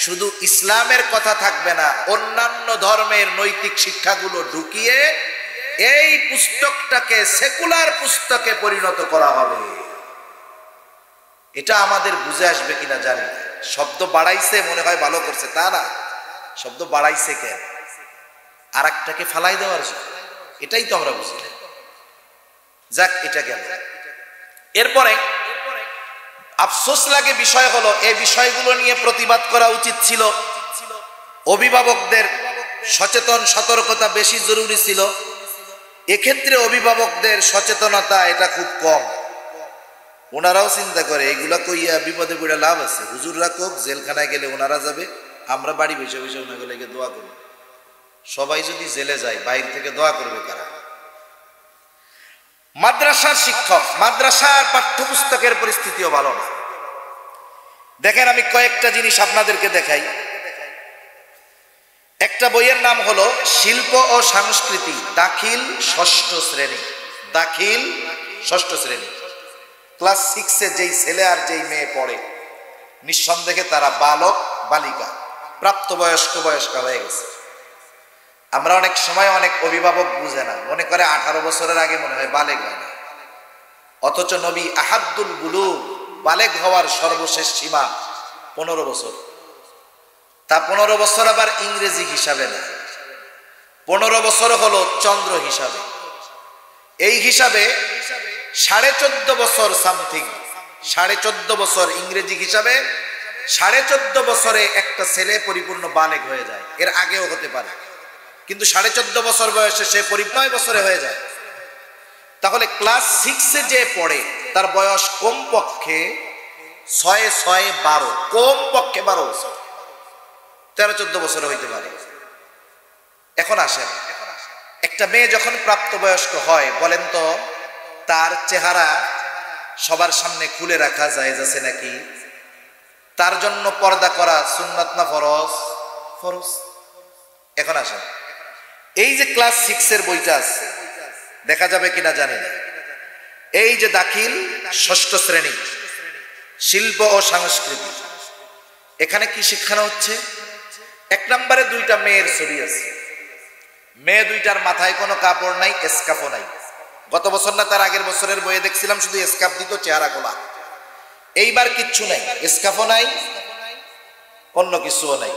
শুধু ইসলামের কথা থাকবে না, অন্যান্য ধর্মের নৈতিক শিক্ষাগুলো ঢুকিয়ে এই পুস্তকটাকে সেকুলার পুস্তকে পরিণত করা হবে। এটা আমাদের বুঝে আসবে কিনা জানি না। শব্দ বাড়াইছে মনে হয় ভালো করছে, তা না, শব্দ বাড়াইছে কেন? আর একটাকে ফালাই দেওয়ার জন্য, এটাই তো আমরা বুঝি না। যাক, এটা গেল। এরপরে আফসোস লাগে বিষয় হলো, এই বিষয়গুলো নিয়ে প্রতিবাদ করা উচিত ছিল। অভিভাবকদের সচেতন সতর্কতা বেশি জরুরি ছিল। এক্ষেত্রে অভিভাবকদের সচেতনতা এটা খুব কম। ওনারাও চিন্তা করে এগুলা কইয়া বিপদে পড়ে লাভ আছে, হুজুররা কোক, জেলখানায় গেলে ওনারা যাবে, আমরা বাড়ি বসে বসে ওনাগুলোকে দোয়া করব। সবাই যদি জেলে যায়, বাইরে থেকে দোয়া করবে কারা? মাদ্রাসার শিক্ষক, মাদ্রাসার পাঠ্যপুস্তকের পরিস্থিতিও ভালো না। দেখেন, আমি কয়েকটা জিনিস আপনাদেরকে দেখাই। একটা বইয়ের নাম হলো শিল্প ও সংস্কৃতি, দাখিল 6ষ্ঠ শ্রেণী। দাখিল 6ষ্ঠ শ্রেণী, ক্লাস 6-এ যেই ছেলে আর যেই মেয়ে পড়ে, নিঃসন্দেহে তারা বালক বালিকা, প্রাপ্তবয়স্ক বয়স্ক হয়ে গেছে। আমরা অনেক সময় অনেক অভিভাবক বুঝে না, মনে করে 18 বছরের আগে মনে হয় বালেগ হয় না। অথচ নবী আহাদ্দুল বুলুগ, বালেগ হওয়ার সর্বশেষ সীমা 15 বছর। তা 15 বছর আবার ইংরেজি হিসাবে না, 15 বছর হলো চন্দ্র হিসাবে। এই হিসাবে 14.5 বছর সামথিং, 14.5 বছর ইংরেজি হিসাবে, 14.5 বছরে একটা ছেলে পরিপূর্ণ বালেগ হয়ে যায়। এর আগেও হতে পারে, কিন্তু 14.5 বছর বয়সে সে 9 বছরে হয়ে যায়। তাহলে ক্লাস 6-এ যে পড়ে, তার বয়স কমপক্ষে 6-6-12, কমপক্ষে 12 বছর, 13-14 বছরে হইতে পারে। এখন আসেন, একটা মেয়ে যখন প্রাপ্তবয়স্ক হয়, বলেন তো তার চেহারা সবার সামনে খুলে রাখা জায়েজ আছে নাকি? তার জন্য পর্দা করা সুন্নাত না ফরজ? ফরজ। এখন আসেন, এই যে ক্লাস 6-এর বইটা আছে, দেখা যাবে কিনা জানি না। এই যে দাখিল 6ষ্ঠ শ্রেণী, শিল্প ও সংস্কৃতি, এখানে কি শিক্ষানো হচ্ছে? 1 নম্বরে 2টা মেয়ের ছবি আছে। মেয়ে 2টার মাথায় কোনো কাপড় নাই, স্কার্ফও নাই। গত বছর না তার আগের বছরের বইয়ে দেখছিলাম শুধু স্কার্ফ দিত, চেহারা খোলা। এইবার কিচ্ছু নাই, স্কার্ফও নাই, অন্য কিছুও নাই।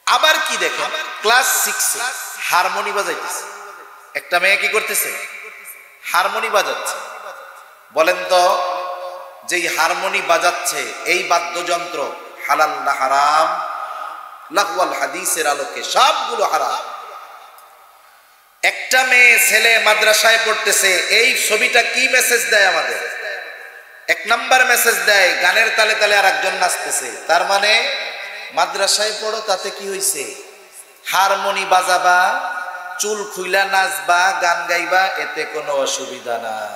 আবার কি দেখেন, ক্লাস 6-এ হারমোনি বাজাইতেছে। একটা মেয়ে কি করতেছে? হারমোনি বাজাচ্ছে। বলেন তো, যেই হারমোনি বাজাচ্ছে, এই বাদ্যযন্ত্র হালাল না হারাম? লাহওয়াল হাদিসের আলোকে সবগুলো হারাম। একটা মেয়ে ছেলে মাদ্রাসায় পড়তেছে, এই ছবিটা কি মেসেজ দেয় আমাদের? 1 নম্বর মেসেজ দেয়, গানের তালে তালে আর একজন নাচতেছে। তার মানে মাদ্রাসায় পড়ো, তাতে কি হইছে? হারমোনি বাজাবা, চুল খুইলা নাচবা, গান গাইবা, এতে কোনো অসুবিধা নাই।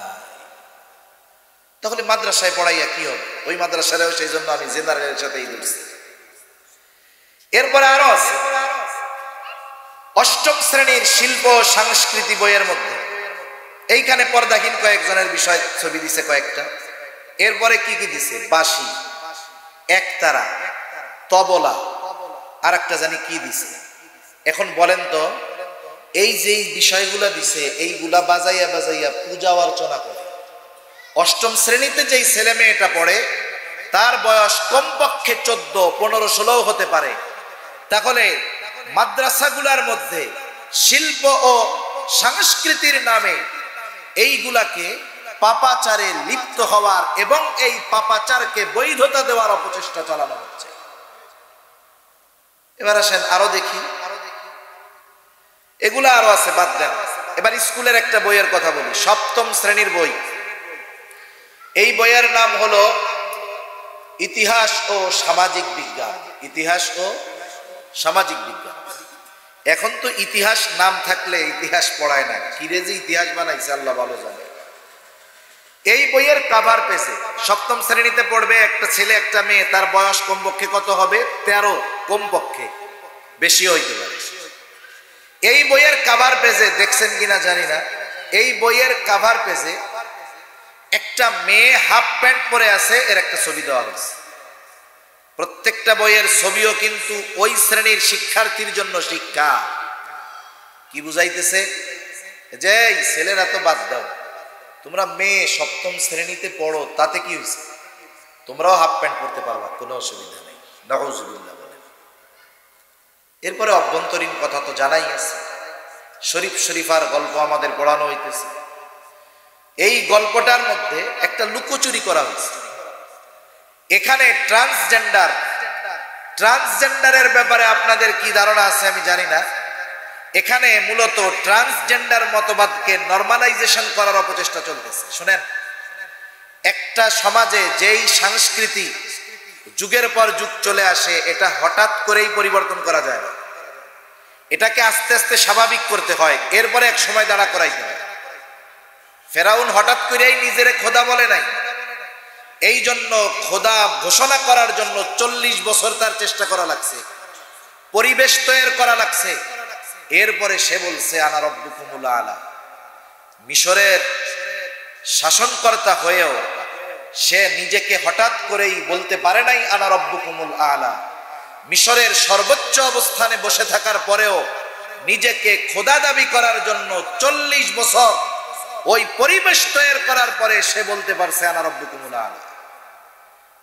তাহলে মাদ্রাসায় পড়াইয়া কি হবে? ওই মাদ্রাসায়ও সেই জন্য আমি জেনারেলের সাথেই ধরছি। এরপরে আরো আছে, অষ্টম শ্রেণীর শিল্প সংস্কৃতি বইয়ের মধ্যে এইখানে পর্দাহীন কয়েকজনের বিষয় ছবি দিছে কয়েকটা। এরপরে কি কি দিছে? বাঁশি, একতারা, তবলা, আর একটা জানি কি দিছে। এখন বলেন তো, এই যে বিষয়গুলা দিছে এইগুলা বাজাইয়া বাজাইয়া পূজা অর্চনা করে। অষ্টম শ্রেণীতে যেই ছেলে মেয়েটা পড়ে তার বয়স কমপক্ষে 14, 15, 16 হতে পারে। তাহলে মাদ্রাসাগুলার মধ্যে শিল্প ও সংস্কৃতির নামে এইগুলাকে পাপাচারে লিপ্ত হওয়ার এবং এই পাপাচারকে বৈধতা দেওয়ার অপচেষ্টা চালানো হচ্ছে। এবার আসেন আরো দেখি, এগুলা আরো আছে, বাদ দেন। এবার স্কুলের একটা বইয়ের কথা বলি, সপ্তম শ্রেণীর বই। এই বইয়ের নাম হলো ইতিহাস ও সামাজিক বিজ্ঞান। ইতিহাস ও সামাজিক বিজ্ঞান। এখন তো ইতিহাস নাম থাকলে ইতিহাস পড়ায় না, কিরে যে ইতিহাস বানাইছে আল্লাহ ভালো জানে। এই বইয়ের কভার পেজে সপ্তম শ্রেণীতে পড়বে একটা ছেলে একটা মেয়ে, তার বয়স কমপক্ষে কত হবে? 13, কমপক্ষে, বেশি হইতে পারে। এই বইয়ের কভার পেজে দেখছেন কিনা জানি না, এই বইয়ের কভার পেজে একটা মেয়ে হাফ প্যান্ট পরে আছে, এর একটা ছবি দেওয়া হয়েছে। প্রত্যেকটা বইয়ের ছবিও কিন্তু ওই শ্রেণীর শিক্ষার্থীর জন্য শিক্ষা। কি বুঝাইতেছে? যে ছেলেরা তো বাদ দাও, তোমরা মেয়ে সপ্তম শ্রেণীতে পড়ো, তাতে কি হয়েছে? তোমরাও হাফ প্যান্ট পরতে পারবা, কোনো অসুবিধা নেই। নাউজুবিল্লাহ বলেন। এরপরে অভ্যন্তরীণ কথা তো জানাই আছে, শরীফ শরীফার গল্প আমাদের পড়ানো হইতেছে। এই গল্পটার মধ্যে একটা লুকোচুরি করা হয়েছে। এখানে ট্রান্সজেন্ডারের ব্যাপারে আপনাদের কি ধারণা আছে আমি জানি না। এখানে মূলত ট্রান্সজেন্ডার মতবাদকে নরমালাইজেশন করার অপচেষ্টা চলতেছে। শুনেন, একটা সমাজে যেই সংস্কৃতি যুগের পর যুগ চলে আসে, এটা হঠাৎ করেই পরিবর্তন করা যায় না। এটাকে আস্তে আস্তে স্বাভাবিক করতে হয়, এরপরে এক সময় দাঁড়া করাইতে হয়। ফেরাউন হঠাৎ করেই নিজেরে খোদা বলে নাই, এই জন্য খোদা ঘোষণা করার জন্য 40 বছর তার চেষ্টা করা লাগছে, পরিবেশ তৈরি করা লাগছে। এরপরে সে বলছে আনা রব্বুকুমুল আলা। মিশরের শাসনকর্তা হয়েও সে নিজেকে হঠাৎ করেই বলতে পারে নাই আনা রব্বুকুমুল আলা। মিশরের সর্বোচ্চ অবস্থানে বসে থাকার পরেও নিজেকে খোদা দাবি করার জন্য 40 বছর ওই পরিবেশ তৈরি করার পরে সে বলতে পারছে আনা রব্বুকুমুল আলা।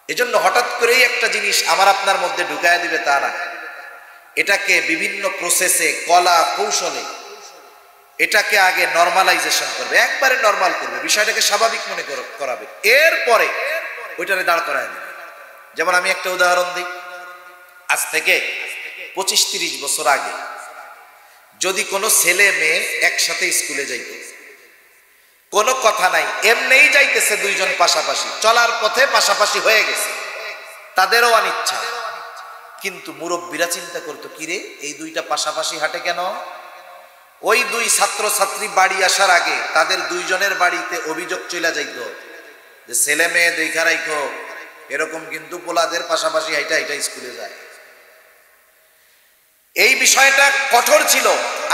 এজন্য হঠাৎ করেই একটা জিনিস আমার আপনার মধ্যে ঢুকায় দিবে তা না। এটাকে বিভিন্ন প্রসেসে, কলা কৌশলে এটাকে আগে নরমালাইজেশন করবে, একবারে নরমাল করবে, বিষয়টাকে স্বাভাবিক মনে করাবে, এরপরে ওইটারে দাঁড় করায় দেবে। যেমন আমি একটা উদাহরণ দিই, আজ থেকে 25-30 বছর আগে যদি কোনো ছেলে মেয়ে একসাথে স্কুলে যাইতে, কোনো কথা নাই, এমনিই যাইতেছে দুইজন পাশাপাশি, চলার পথে পাশাপাশি হয়ে গেছে, তাদেরও অনিচ্ছা, কিন্তু মুরব্বীরা চিন্তা করতো কিরে এই দুইটা পাশাপাশি হাঁটে কেন? ওই দুই ছাত্র ছাত্রী বাড়ি আসার আগে তাদের দুইজনের বাড়িতে অভিযোগ চলে যাইত যে ছেলে মেয়ে দেখা রাখো, এরকম কিন্তু পোলাদের পাশাপাশি হাইটা হাইটা স্কুলে যায়। এই বিষয়টা কঠোর ছিল।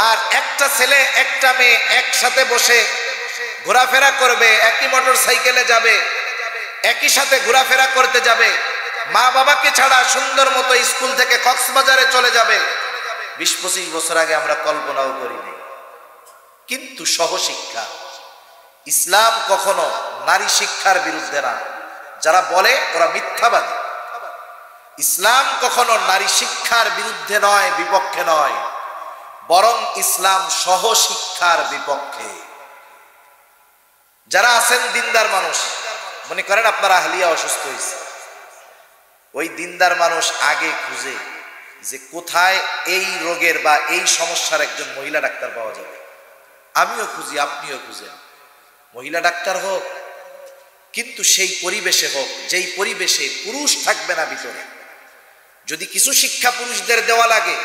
আর একটা ছেলে একটা মেয়ে একসাথে বসে ঘোরাফেরা করবে, একই মোটর সাইকেলে যাবে, একই সাথে ঘোরাফেরা করতে যাবে, মা বাবাকে ছাড়া সুন্দর মতো স্কুল থেকে কক্সবাজারে চলে যাবে, 20-25 বছর আগে আমরা কল্পনাও করিনি। কিন্তু সহশিক্ষা, ইসলাম কখনো নারী শিক্ষার বিরুদ্ধে না, যারা বলে ওরা মিথ্যাবাদী। ইসলাম কখনো নারী শিক্ষার বিরুদ্ধে নয়, বিপক্ষে নয়, বরং ইসলাম সহশিক্ষার বিপক্ষে। যারা আছেন দিনদার মানুষ, মনে করেন আপনার আহলিয়া অসুস্থ হয়েছে, ওই দিনদার মানুষ আগে খুঁজে যে কোথায় এই রোগের বা এই সমস্যার একজন মহিলা ডাক্তার পাওয়া যাবে। আমিও খুঁজি, আপনিও খুঁজেন, মহিলা ডাক্তার হোক, কিন্তু সেই পরিবেশে হোক যেই পরিবেশে পুরুষ থাকবে না ভিতরে। যদি কিছু শিক্ষা পুরুষদের দেওয়া লাগে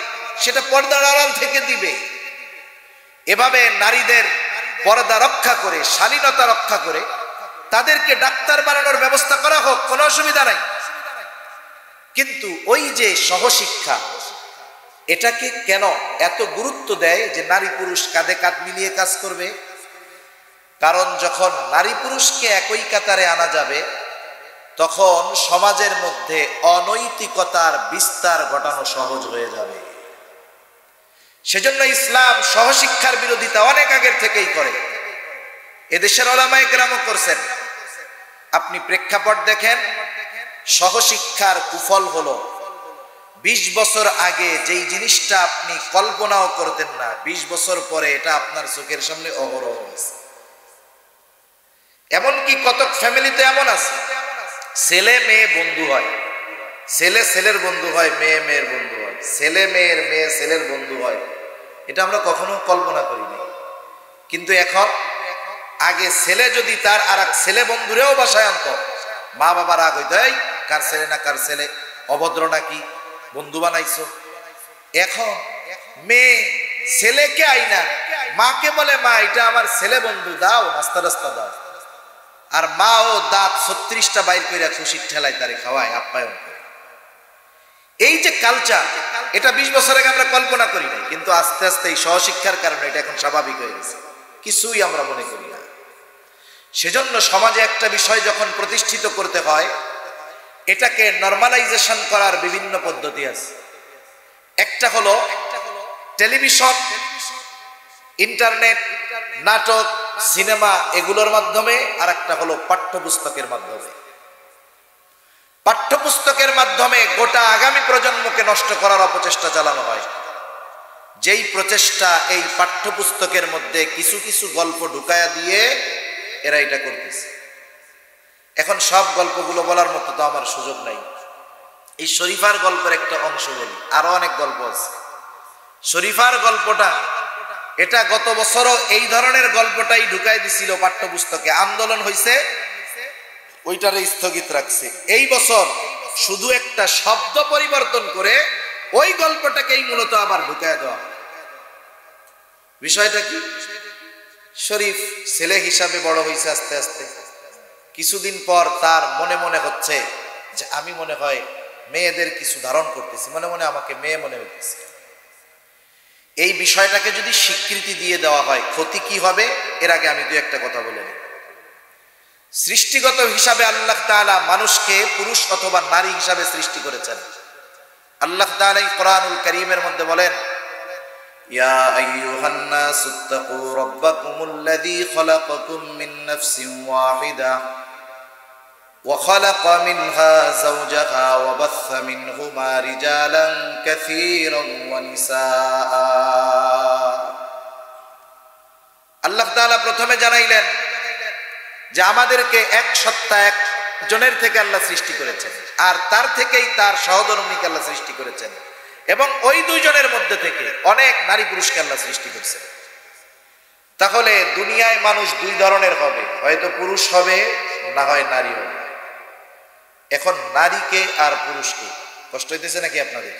সেটা পর্দার আড়াল থেকে দিবে। এভাবে নারীদের পর্দা রক্ষা করে, শালীনতা রক্ষা করে তাদেরকে ডাক্তার বানানোর ব্যবস্থা করা হোক, কোনো অসুবিধা নাই। কিন্তু ওই যে সহশিক্ষা, এটাকে কেন এত গুরুত্ব দেয় যে নারী পুরুষ কাঁধে কাঁধ মিলিয়ে কাজ করবে? কারণ যখন নারী পুরুষকে একই কাতারে আনা যাবে তখন সমাজের মধ্যে অনৈতিকতার বিস্তার ঘটানো সহজ হয়ে যাবে। সেজন্য ইসলাম সহশিক্ষার বিরোধিতা অনেক আগের থেকেই করে। এদেশের উলামায়ে কেরামও করছেন। আপনি প্রেক্ষাপট দেখেন, সহশিক্ষার কুফল হলো 20 বছর আগে যেই জিনিসটা আপনি কল্পনাও করতেন না, 20 বছর পরে এটা আপনার চোখের সামনে অহরহ আছে। এমনকি কতক ফ্যামিলিতে এমন আছে, ছেলে মেয়ে বন্ধু হয়, ছেলে ছেলের বন্ধু হয়, মেয়ে মেয়ের বন্ধু হয়, ছেলে মেয়ের মেয়ে ছেলের বন্ধু হয়। এটা আমরা কখনো কল্পনা করিনি। কিন্তু এখন, আগে ছেলে যদি তার আর এক ছেলে বন্ধুরেও বাসায় আনতো, মা বাবা রাগ হইতো, এই কার ছেলে না কার ছেলে, অভদ্র নাকি, বন্ধু বানাইছো। এখন মেয়ে ছেলেকে আইনা মাকে বলে, মা এটা আমার ছেলে বন্ধু, দাও নাস্তা রাস্তা দাও। আর মাও দাঁত 36টা বাইর করে খুশির ঠেলায় তারে খাওয়ায়, আপ্যায়ন করে। এই যে কালচার, এটা 20 বছর আগে আমরা কল্পনা করি নাই, কিন্তু আস্তে আস্তে এই সহশিক্ষার কারণে এটা এখন স্বাভাবিক হয়ে গেছে, কিছুই আমরা মনে করি না। সেজন্য সমাজে একটা বিষয় যখন প্রতিষ্ঠিত করতে হয়, এটাকে নরমালাইজেশন করার বিভিন্ন পদ্ধতি আছে। একটা হলো টেলিভিশন, ইন্টারনেট, নাটক, সিনেমা, এগুলোর মাধ্যমে। আর একটা হলো পাঠ্যপুস্তকের মাধ্যমে। পাঠ্যপুস্তকের মাধ্যমে গোটা আগামী প্রজন্মকে নষ্ট করার অপচেষ্টা চালানো হয়। যেই প্রচেষ্টা এই পাঠ্যপুস্তকের মধ্যে কিছু কিছু গল্প ঢুকায়া দিয়ে এরা এটা করতেছে। এখন সব গল্পগুলো বলার মতো তো আমার সুযোগ নাই। এই শরীফার গল্পের একটা অংশ বলি, আরো অনেক গল্প আছে। শরীফার গল্পটা, এটা গত বছরও এই ধরনের গল্পটাই ঢুকাই দিছিল পাঠ্যপুস্তকে, আন্দোলন হয়েছে, ওইটারে স্থগিত রাখছে। এই বছর শুধু একটা শব্দ পরিবর্তন করে ওই গল্পটাকেই মূলত আবার ঢুকায় দেওয়া। বিষয়টা কি? শরীফ ছেলে হিসাবে বড় হয়েছে, আস্তে আস্তে কিছুদিন পর তার মনে মনে হচ্ছে যে আমি মনে হয় মেয়েদের কিছু ধারণ করতেছি, মনে মনে আমাকে মেয়ে মনে হইতেছে। এই বিষয়টাকে যদি স্বীকৃতি দিয়ে দেওয়া হয়, ক্ষতি কি হবে এর আগে আমি দুই একটা কথা বলে নিই। সৃষ্টিগত হিসাবে আল্লাহ তাআলা মানুষকে পুরুষ অথবা নারী হিসাবে সৃষ্টি করেছেন। আল্লাহ তাআলা কোরআনুল কারীমের মধ্যে বলেন, ইয়া আইয়ুহান নাসুত্তাকু রাব্বাকুমুল্লাযী খালাকাকুম মিন নাফসিন ওয়াহিদা ওয়া খালাকা মিনহা যাওজাহা ওয়া বাসসা মিনহুমা রিজালান কাসীরান ওয়া নিসাআ। আল্লাহ তাআলা প্রথমে জানাইলেন যে আমাদেরকে এক সত্তা, এক জনের থেকে আল্লাহ সৃষ্টি করেছেন, আর তার থেকেই তার সহধর্মীকে আল্লাহ সৃষ্টি করেছেন, এবং ওই দুইজনের মধ্যে থেকে অনেক নারী পুরুষকে আল্লাহ সৃষ্টি করেছেন। তাহলে দুনিয়ায় মানুষ দুই ধরনের হবে, হয়তো পুরুষ হবে, না হয় নারী হবে। এখন নারীকে আর পুরুষকে কষ্ট হইতেছে নাকি আপনাদের?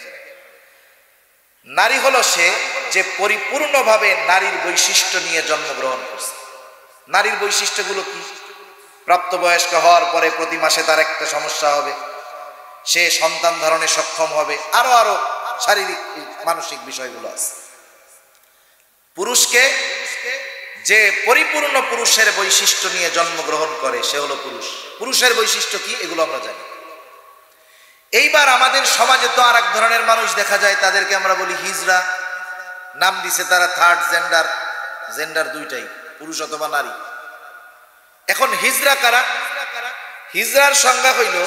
নারী হলো সে যে পরিপূর্ণভাবে নারীর বৈশিষ্ট্য নিয়ে জন্মগ্রহণ করছে। নারীর বৈশিষ্ট্যগুলো কি? প্রাপ্তবয়স্ক হওয়ার পরে প্রতি মাসে তার একটা সমস্যা হবে, সে সন্তান ধারণে সক্ষম হবে, আরো আরো শারীরিক মানসিক বিষয়গুলো আছে। পুরুষকে যে পরিপূর্ণ পুরুষের বৈশিষ্ট্য নিয়ে জন্মগ্রহণ করে সে হলো পুরুষ। পুরুষের বৈশিষ্ট্য কি এগুলো আমরা জানি। এইবার আমাদের সমাজে তো আর এক ধরনের মানুষ দেখা যায়, তাদেরকে আমরা বলি হিজড়া। নাম দিছে তারা থার্ড জেন্ডার, জেন্ডার দুইটাই, পুরুষ অথবা নারী। এখন হিজড়া কারা? হিজড়ার সংজ্ঞা হইল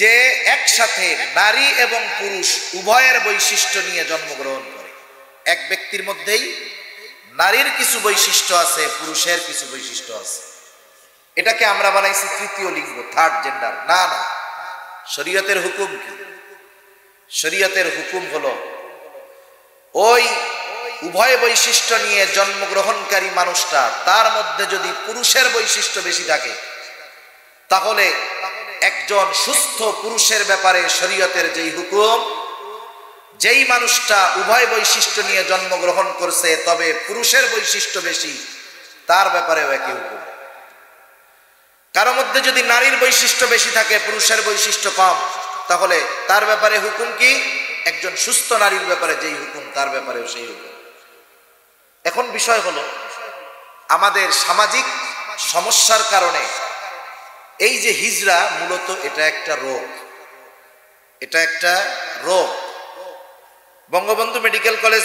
যে একসাথে নারী এবং পুরুষ উভয়ের বৈশিষ্ট্য নিয়ে জন্মগ্রহণ করে। এক ব্যক্তির মধ্যেই নারীর কিছু বৈশিষ্ট্য আছে, পুরুষের কিছু বৈশিষ্ট্য আছে। এটাকে আমরা বানাইছি তৃতীয় লিঙ্গ, থার্ড জেন্ডার। না না, শরীয়তের হুকুম কি? শরীয়তের হুকুম হলো ওই উভয় বৈশিষ্ট্য নিয়ে জন্মগ্রহণকারী মানুষটা, তার মধ্যে যদি পুরুষের বৈশিষ্ট্য বেশি থাকে, তাহলে একজন সুস্থ পুরুষের ব্যাপারে শরীয়তের যেই হুকুম, যেই মানুষটা উভয় বৈশিষ্ট্য নিয়ে জন্মগ্রহণ করছে তবে পুরুষের বৈশিষ্ট্য বেশি, তার ব্যাপারেও একই হুকুম। কারো মধ্যে যদি নারীর বৈশিষ্ট্য বেশি থাকে, পুরুষের বৈশিষ্ট্য কম, তাহলে তার ব্যাপারে হুকুম কি? একজন সুস্থ নারীর ব্যাপারে যেই হুকুম তার ব্যাপারেও সেই হুকুম। এখন বিষয় হলো আমাদের সামাজিক সমস্যার কারণে এই যে হিজরা মূলত এটা একটা রোগ, এটা একটা রোগ। বঙ্গবন্ধু মেডিকেল কলেজ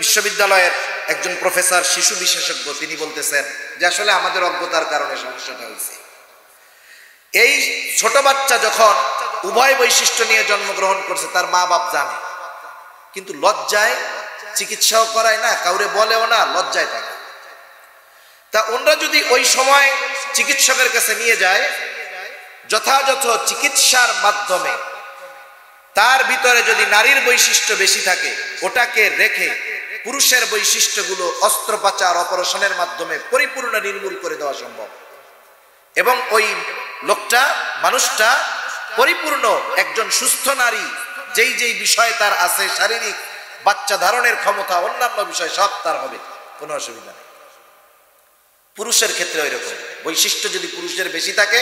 বিশ্ববিদ্যালয়ের একজন প্রফেসর শিশু বিশেষজ্ঞ তিনি বলতেছেন যে আসলে আমাদের অজ্ঞতার কারণে সমস্যাটা হয়েছে। এই ছোট বাচ্চা যখন উভয় বৈশিষ্ট্য নিয়ে জন্মগ্রহণ করছে তার মা বাপ জানে, কিন্তু লজ্জায় চিকিৎসাও করায় না, কাউরে বলেও না, লজ্জায় থাকে। তা ওনরা যদি ওই সময় চিকিৎসকের কাছে নিয়ে যায়, যথাযথ চিকিৎসার মাধ্যমে তার ভিতরে যদি নারীর বৈশিষ্ট্য বেশি থাকে ওটাকে রেখে পুরুষের বৈশিষ্ট্যগুলো অস্ত্রোপচার অপারেশনের মাধ্যমে পরিপূর্ণ নির্মূল করে দেওয়া সম্ভব, এবং ওই লোকটা মানুষটা পরিপূর্ণ একজন সুস্থ নারী, যেই যেই বিষয় তার আছে, শারীরিক, বাচ্চা ধারণের ক্ষমতা, অন্যান্য বিষয় সব তার হবে, কোনো অসুবিধা নেই। পুরুষের ক্ষেত্রে ওই রকম বৈশিষ্ট্য যদি পুরুষের বেশি থাকে,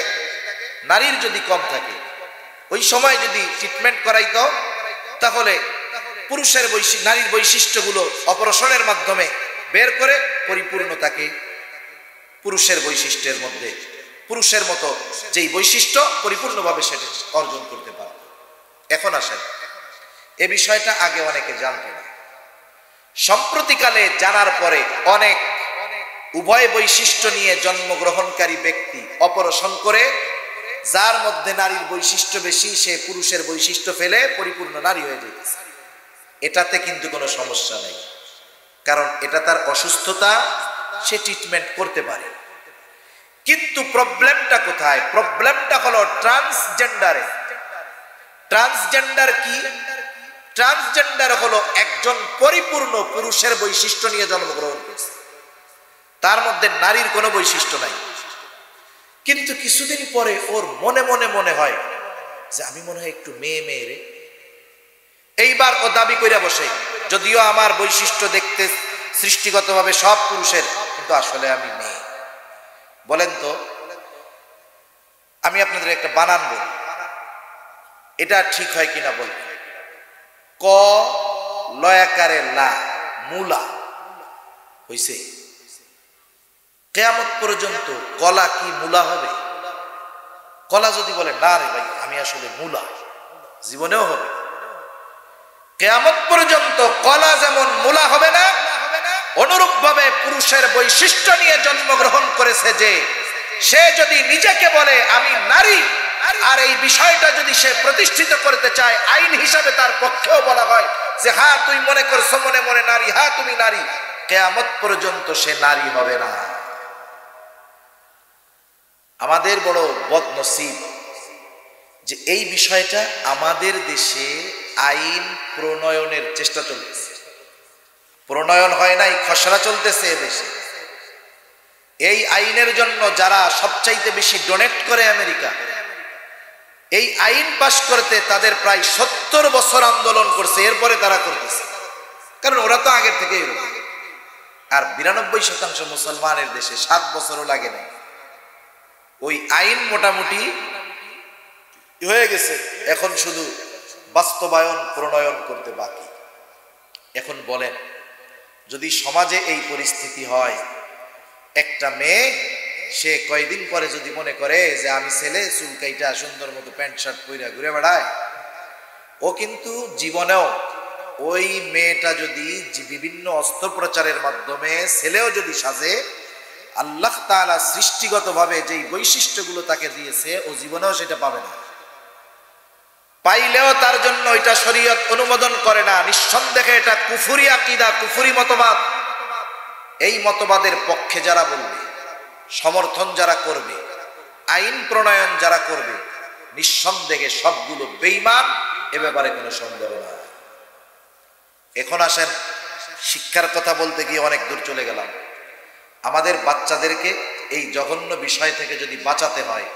নারীর যদি কম থাকে, ওই সময় যদি ট্রিটমেন্ট করাইতো তাহলে পুরুষের নারীর বৈশিষ্ট্যগুলো অপারেশনের মাধ্যমে বের করে পরিপূর্ণ তাকে পুরুষের বৈশিষ্ট্যের মধ্যে পুরুষের মতো যেই বৈশিষ্ট্য পরিপূর্ণভাবে সেটা অর্জন করতে পারে। এখন আসেন, এ বিষয়টা আগে অনেকে জানতো না, সম্প্রতিকালে জানার পরে অনেক উভয় বৈশিষ্ট্য নিয়ে জন্মগ্রহণকারী ব্যক্তি অপারেশন করে যার মধ্যে নারীর বৈশিষ্ট্য বেশি সে পুরুষের বৈশিষ্ট্য ফেলে পরিপূর্ণ নারী হয়ে যেতেছে। এটাতে কিন্তু কোনো সমস্যা নেই, কারণ এটা তার অসুস্থতা, সে ট্রিটমেন্ট করতে পারে। কিন্তু প্রবলেমটা কোথায়? প্রবলেমটা হলো ট্রান্সজেন্ডারে। ট্রান্সজেন্ডার কি? ট্রান্সজেন্ডার হলো একজন পরিপূর্ণ পুরুষের বৈশিষ্ট্য নিয়ে জন্মগ্রহণ করছে, তার মধ্যে নারীর কোনো বৈশিষ্ট্য নাই, কিন্তু কিছুদিন পরে ওর মনে মনে মনে হয় যে আমি মনে হয় একটু মেয়ে মেয়ে রে। এইবার ও দাবি কইরা বসে, যদিও আমার বৈশিষ্ট্য দেখতে সৃষ্টিগতভাবে সব পুরুষের, কিন্তু আসলে আমি মেয়ে। বলেন তো, আমি আপনাদের একটা বানান বলি, এটা ঠিক হয় কিনা বলবেন। ক লয়াকারে লা, মূলা হইছে। কিয়ামত পর্যন্ত কলা কি মূলা হবে? কলা যদি বলে না রে ভাই আমি আসলে মূলা, জীবনেও হবে। কিয়ামত পর্যন্ত কলা যেমন মূলা হবে না, অনুরূপ ভাবে পুরুষের বৈশিষ্ট্য নিয়ে জন্মগ্রহণ করেছে যে সে যদি নিজেকে বলে আমি নারী, আর এই বিষয়টা যদি সে প্রতিষ্ঠিত করতে চায় আইন হিসাবে তার পক্ষেও বলা হয় যে হ্যাঁ তুই মনে করছো মনে মনে নারী, হ্যাঁ তুমি নারী, কিয়ামত পর্যন্ত সে নারী হবে না। আমাদের বড় বদনসিব যে এই বিষয়টা আমাদের দেশে আইন প্রণয়নের চেষ্টা চলতেছে, প্রণয়ন হয় নাই, খসড়া চলতেছে দেশে। এই আইনের জন্য যারা সবচাইতে বেশি ডোনেট করে আমেরিকা, এই আইন পাশ করতে তাদের প্রায় 70 বছর আন্দোলন করছে, এরপরে তারা করতেছে, কারণ ওরা তো আগের থেকে এরকম। আর 92% মুসলমানের দেশে 7 বছরও লাগে নাই, ওই আইন মোটামুটি হয়ে গেছে, এখন শুধু বাস্তবায়ন প্রণয়ন করতে বাকি। এখন বলেন, যদি সমাজে এই পরিস্থিতি হয়, একটা মেয়ে সে কয়দিন পরে যদি মনে করে যে আমি ছেলে, চুলকাইটা সুন্দর মতো প্যান্ট শার্ট পরে ঘুরে বেড়ায়, ও কিন্তু জীবনেও ওই মেয়েটা যদি বিভিন্ন অস্ত্রোপচারের মাধ্যমে ছেলেও যদি সাজে, আল্লাহ তাআলা সৃষ্টিগতভাবে যেই বৈশিষ্ট্যগুলো তাকে দিয়েছে ও জীবনেও সেটা পাবে না, পাইলেও তার জন্য এটা শরীয়ত অনুমোদন করে না। নিঃসন্দেহে এটা কুফরি আকীদা, কুফরি মতবাদ। এই মতবাদের পক্ষে যারা বলবে, সমর্থন যারা করবে, আইন প্রণয়ন যারা করবে, নিঃসন্দেহে সবগুলো বেঈমান, এ ব্যাপারে কোনো সন্দেহ না। এখন আসেন, শিক্ষার কথা বলতে গিয়ে অনেক দূর চলে গেলাম। আমাদের বাচ্চাদেরকে এই জঘন্য বিষয় থেকে যদি বাঁচাতে হয়,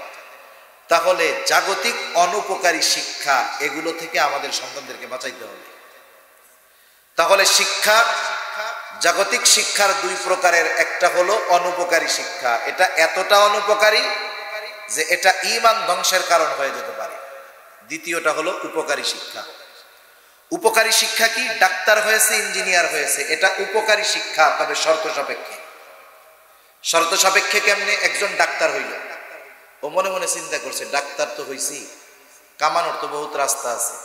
তাহলে জাগতিক অনুপকারী শিক্ষা এগুলো থেকে আমাদের সন্তানদেরকে বাঁচাইতে হবে। তাহলে শিক্ষা, জাগতিক শিক্ষার 2 প্রকারের, একটা হলো অনুপকারী শিক্ষা, এটা এতটা অনুপকারী যে এটা ঈমান ধ্বংসের কারণ হয়ে যেতে পারে। দ্বিতীয়টা হলো উপকারী শিক্ষা। উপকারী শিক্ষা কি? ডাক্তার হয়েছে, ইঞ্জিনিয়ার হয়েছে, এটা উপকারী শিক্ষা, তবে শর্ত সাপেক্ষে। শর্ত সাপেক্ষে কেমনে? একজন ডাক্তার হইল, ও মনে মনে চিন্তা করছে ডাক্তার তো হইছি, কামানোর তো বহুত রাস্তা আছে।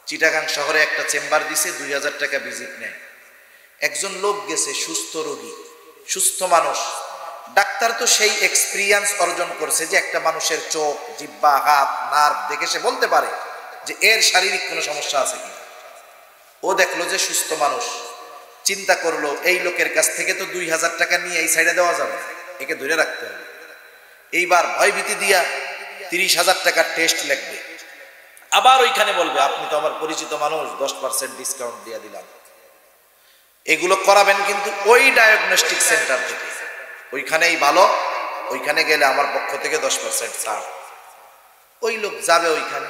চিটাগাং শহরে একটা চেম্বার দিছে, 2000 টাকা ভিজিট নেয়। একজন লোক গেছে, সুস্থ রোগী, সুস্থ মানুষ। ডাক্তার তো সেই এক্সপিরিয়েন্স অর্জন করছে যে একটা মানুষের চোখ, জিহ্বা, হাত, নার্ভ দেখে সে বলতে পারে যে এর শারীরিক কোনো সমস্যা আছে কিনা। ও দেখলো যে সুস্থ মানুষ, চিন্তা করলো এই লোকের কাছ থেকে তো 2000 টাকা নিয়ে এই সাইডে দেওয়া যাবে, একে ধরে রাখতে হবে। এইবার ভয়ভীতি দিয়া 30,000 টাকার টেস্ট লিখবে, আবার ওইখানে বলবে আপনি তো আমার পরিচিত মানুষ, 10% ডিসকাউন্ট দিয়ে দিলাম। এগুলো করাবেন কিন্তু ওই ডায়াগনস্টিক সেন্টার থেকে, ওইখানেই ভালো, ওইখানে গেলে আমার পক্ষ থেকে 10% ছাড়। ওই লোক যাবে ওইখানে।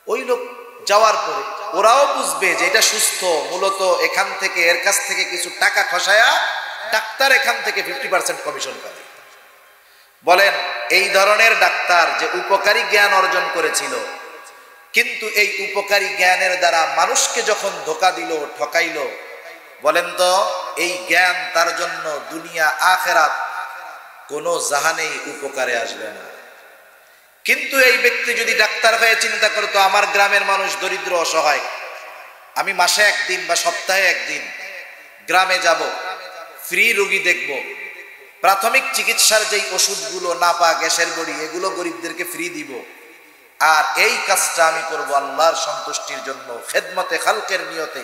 ওই লোক যাওয়ার পরে ওরাও বুঝবে যে এটা সুস্থ, মূলত এখান থেকে এর কাছ থেকে কিছু টাকা খসায়া ডাক্তার এখান থেকে 50% কমিশন পাবে। বলেন এই ধরনের ডাক্তার যে উপকারী জ্ঞান অর্জন করেছিল, কিন্তু এই উপকারী জ্ঞানের দ্বারা মানুষকে যখন ধোঁকা দিল, ঠকাইল, বলেন তো এই জ্ঞান তার জন্য দুনিয়া আখেরাত কোনো জাহানেই উপকারে আসবে না। কিন্তু এই ব্যক্তি যদি ডাক্তার হয়ে চিন্তা করতো আমার গ্রামের মানুষ দরিদ্র অসহায়, আমি মাসে একদিন বা সপ্তাহে একদিন গ্রামে যাব, ফ্রি রোগী দেখব, প্রাথমিক চিকিৎসার যেই ওষুধগুলো, নাপা, গ্যাসের বড়ি, এগুলো গরিবদেরকে ফ্রি দিব, আর এই কাজটা আমি করব আল্লাহর সন্তুষ্টির জন্য, খেদমতে খালকের নিয়তে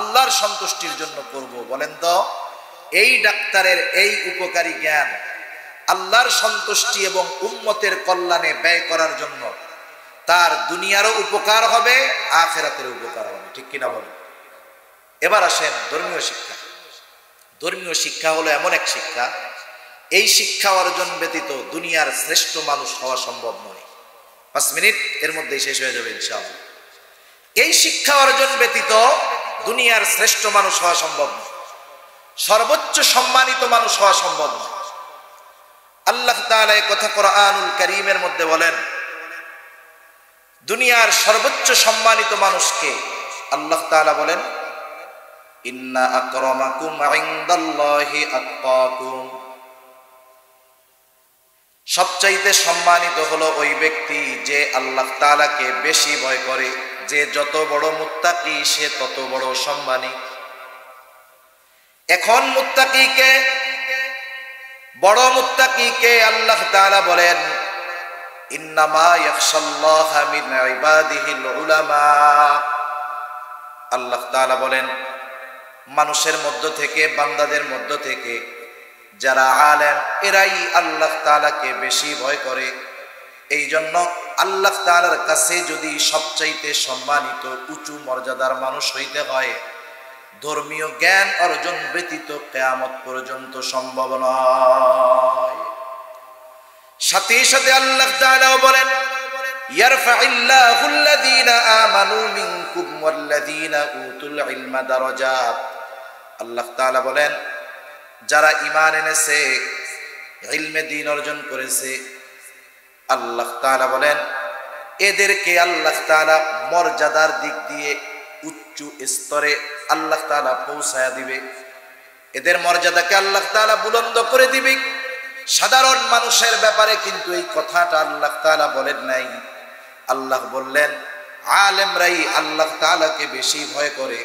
আল্লাহর সন্তুষ্টির জন্য করব। বলেন তো এই ডাক্তারের এই উপকারী জ্ঞান আল্লাহর সন্তুষ্টি এবং উম্মতের কল্যাণে ব্যয় করার জন্য তার দুনিয়ারও উপকার হবে, আখিরাতের উপকার হবে, ঠিক কিনা বলেন? এবার আসেন ধর্মীয় শিক্ষা। ধর্মীয় শিক্ষা হলো এমন এক শিক্ষা, এই শিক্ষা অর্জন ব্যতীত দুনিয়ার শ্রেষ্ঠ মানুষ হওয়া সম্ভব নয়। 5 মিনিট এর মধ্যেই শেষ হয়ে যাবে ইনশাআল্লাহ। এই শিক্ষা অর্জন ব্যতীত দুনিয়ার শ্রেষ্ঠ মানুষ হওয়া সম্ভব নয়, সর্বোচ্চ সম্মানিত মানুষ হওয়া সম্ভব নয়। আল্লাহ তাআলা এই কথা কোরআনুল কারীমের মধ্যে বলেন, দুনিয়ার সর্বোচ্চ সম্মানিত মানুষকে আল্লাহ তাআলা বলেন ইন্না আকরামাকুম ইনদাল্লাহি আতকাকুম। সবচাইতে সম্মানিত হলো ওই ব্যক্তি যে আল্লাহ তাআলাকে বেশি ভয় করে, যে যত বড় মুত্তাকি সে তত বড় সম্মানী। এখন মুত্তাকিকে, বড় মুত্তাকিকে আল্লাহ তাআলা বলেন ইন্নামা ইয়াখশাল্লাহা মিন ইবাদিহিল উলামা। আল্লাহ তাআলা বলেন মানুষের মধ্য থেকে, বান্দাদের মধ্য থেকে যারা আলেম, এরাই আল্লাহ তাআলাকে বেশি ভয় করে। এই জন্য আল্লাহ তাআলার কাছে যদি সবচাইতে সম্মানিত উঁচু মর্যাদার মানুষ হইতে হয়, ধর্মীয় জ্ঞান অর্জন ব্যতীত কিয়ামত পর্যন্ত সম্ভব নয়। সাথে সাথে আল্লাহ তাআলা বলেন ইয়ারফাইল্লাহুল্লাযীনা আমানু মিনকুম ওয়াল্লাযীনা উতুল ইলমা দারাজাত। আল্লাহ তাআলা বলেন যারা ঈমান এনেছে, ইলমে দ্বীন অর্জন করেছে, আল্লাহ তাআলা বলেন এদেরকে আল্লাহ তাআলা মর্যাদার দিক দিয়ে উচ্চ স্তরে আল্লাহ তাআলা পৌঁছায়া দিবে, এদের মর্যাদাকে আল্লাহ তাআলা বুলন্দ করে দিবে। সাধারণ মানুষের ব্যাপারে কিন্তু এই কথাটা আল্লাহ তাআলা বলেন নাই। আল্লাহ বললেন আলেমরাই আল্লাহ তাআলাকে বেশি ভয় করে,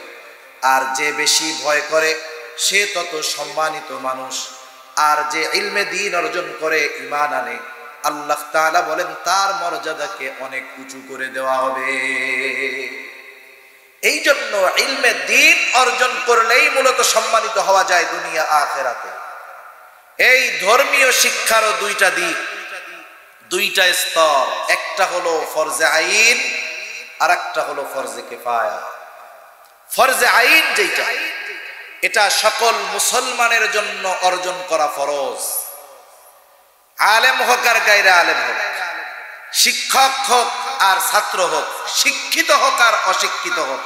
আর যে বেশি ভয় করে সে তত সম্মানিত মানুষ। আর যে ইলমে দ্বীন অর্জন করে, ঈমান আনে, আল্লাহ তাআলা বলেন তার মর্যাদাকে অনেক উঁচু করে দেওয়া হবে। এই জন্য ইলমে দ্বীন অর্জন করলেই মূলত সম্মানিত হওয়া যায় দুনিয়া আখিরাতে। এই ধর্মীয় শিক্ষারও দুইটা দিক, দুইটা স্তর, একটা হলো ফরজে আইন আর একটা হলো ফরজে কিফায়া। ফরজে আইন যেটা, এটা সকল মুসলমানের জন্য অর্জন করা ফরজ। আলেম হোক আর গায়রে আলেম হোক, শিক্ষক হোক আর ছাত্র হোক, শিক্ষিত হোক আর অশিক্ষিত হোক,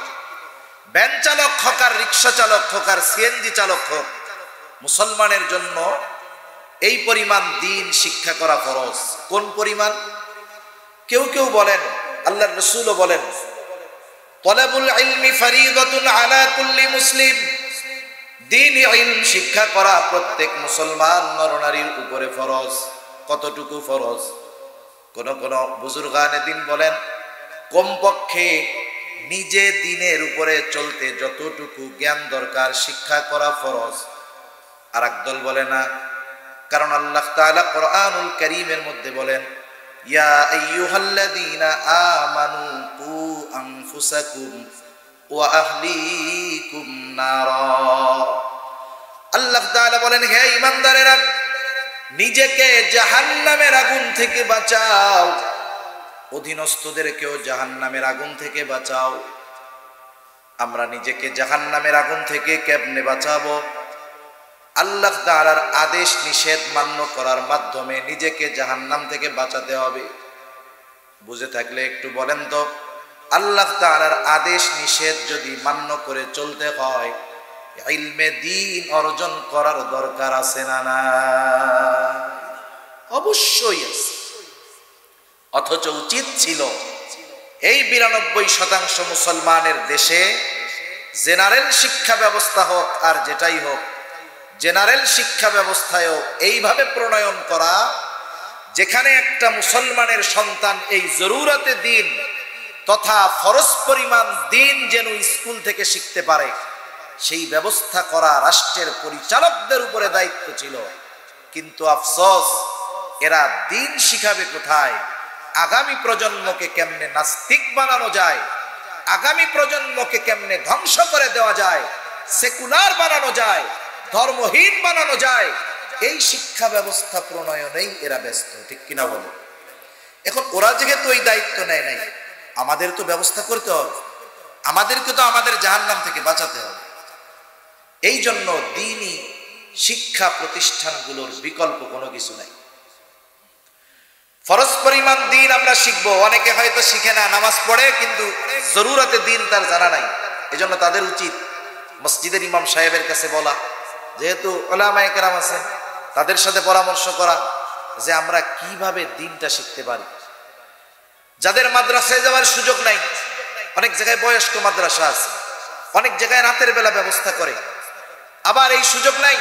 ভ্যান চালক হোক আর রিক্সা চালক হোক আর সিএনজি চালক হোক, মুসলমানের জন্য এই পরিমাণ দ্বীন শিক্ষা করা ফরজ। কোন পরিমাণ? কেউ কেউ বলেন, আল্লাহর রাসূলও বলেন তলাবুল ইলমি ফরিদাতুন আলা কুল্লি মুসলিম, দ্বীন ইলম শিক্ষা করা প্রত্যেক মুসলমান নরনারীর উপরে ফরজ। কতটুকু ফরজ? কোন কোন বুজুর্গানে দ্বীন বলেন কমপক্ষে নিজে দ্বীনের উপরে চলতে যতটুকু জ্ঞান দরকার শিক্ষা করা ফরজ। আর একদল বলে না, কারণ আল্লাহ তাআলা কোরআনুল কারীমের মধ্যে বলেন ইয়া আইয়ুহাল্লাযীনা আমানু কু আনফুসাকুম ওয়া আহলিকুম নারা। আল্লাহ তাআলা বলেন হে ঈমানদারেরা, নিজেকে জাহান্নামের আগুন থেকে বাঁচাও, অধীনস্থদেরকেও জাহান্নামের আগুন থেকে বাঁচাও। আমরা নিজেকে জাহান্নামের আগুন থেকে কেমনে বাঁচাবো? আল্লাহ তাআলার আদেশ নিষেধ মান্য করার মাধ্যমে নিজেকে জাহান্নাম থেকে বাঁচাতে হবে। বুঝে থাকলে একটু বলেন তো, আল্লাহ তাআলার আদেশ নিষেধ যদি মান্য করে চলতে হয়, ইলমে দ্বীন অর্জন করার দরকার আছে না? না, অবশ্যই আছে। অথচ উচিত ছিল এই 92% মুসলমানের দেশে জেনারেল শিক্ষা ব্যবস্থা হোক আর যেটাই হোক, জেনারেল শিক্ষা ব্যবস্থায়ও এইভাবে প্রণয়ন করা যেখানে একটা মুসলমানের সন্তান এই জরুরতে দ্বীন তথা ফরজ পরিমাণ দ্বীন যেন স্কুল থেকে শিখতে পারে, সেই ব্যবস্থা করা রাষ্ট্রের পরিচালকদের উপরে দায়িত্ব ছিল। কিন্তু আফসোস, এরা দ্বীন শিখাবে কোথায়? আগামী প্রজন্মকে কেমনে নাস্তিক বানানো যায়, আগামী প্রজন্মকে কেমনে ধ্বংস করে দেওয়া যায়, সেকুলার বানানো যায়, ধর্মহীন বানানো যায়, এই শিক্ষা ব্যবস্থা প্রণয়নেই এরা ব্যস্ত। ঠিক কিনা বলো? এখন ওরা যেহেতু এই দায়িত্ব নেয় নাই, আমাদের তো ব্যবস্থা করতে হবে, আমাদেরকে তো আমাদের জাহান্নাম থেকে বাঁচাতে হবে। এই জন্য দ্বীনি শিক্ষা প্রতিষ্ঠানগুলোর বিকল্প কোনো কিছু নাই। ফরজ পরিমাণ দ্বীন আমরা শিখবো। অনেকে হয়তো শিখে না, নামাজ পড়ে কিন্তু জরুরতে দ্বীন তার জানা নাই। এজন্য তাদের উচিত মসজিদের ইমাম সাহেবের কাছে বলা, যেহেতু উলামায়ে কেরাম আছেন, তাদের সাথে পরামর্শ করা যে আমরা কিভাবে দ্বীনটা শিখতে পারি। যাদের মাদ্রাসায় যাওয়ার সুযোগ নাই, অনেক জায়গায় বয়স্ক মাদ্রাসা আছে, অনেক জায়গায় রাতের বেলা ব্যবস্থা করে, আবার এই সুযোগ নাই,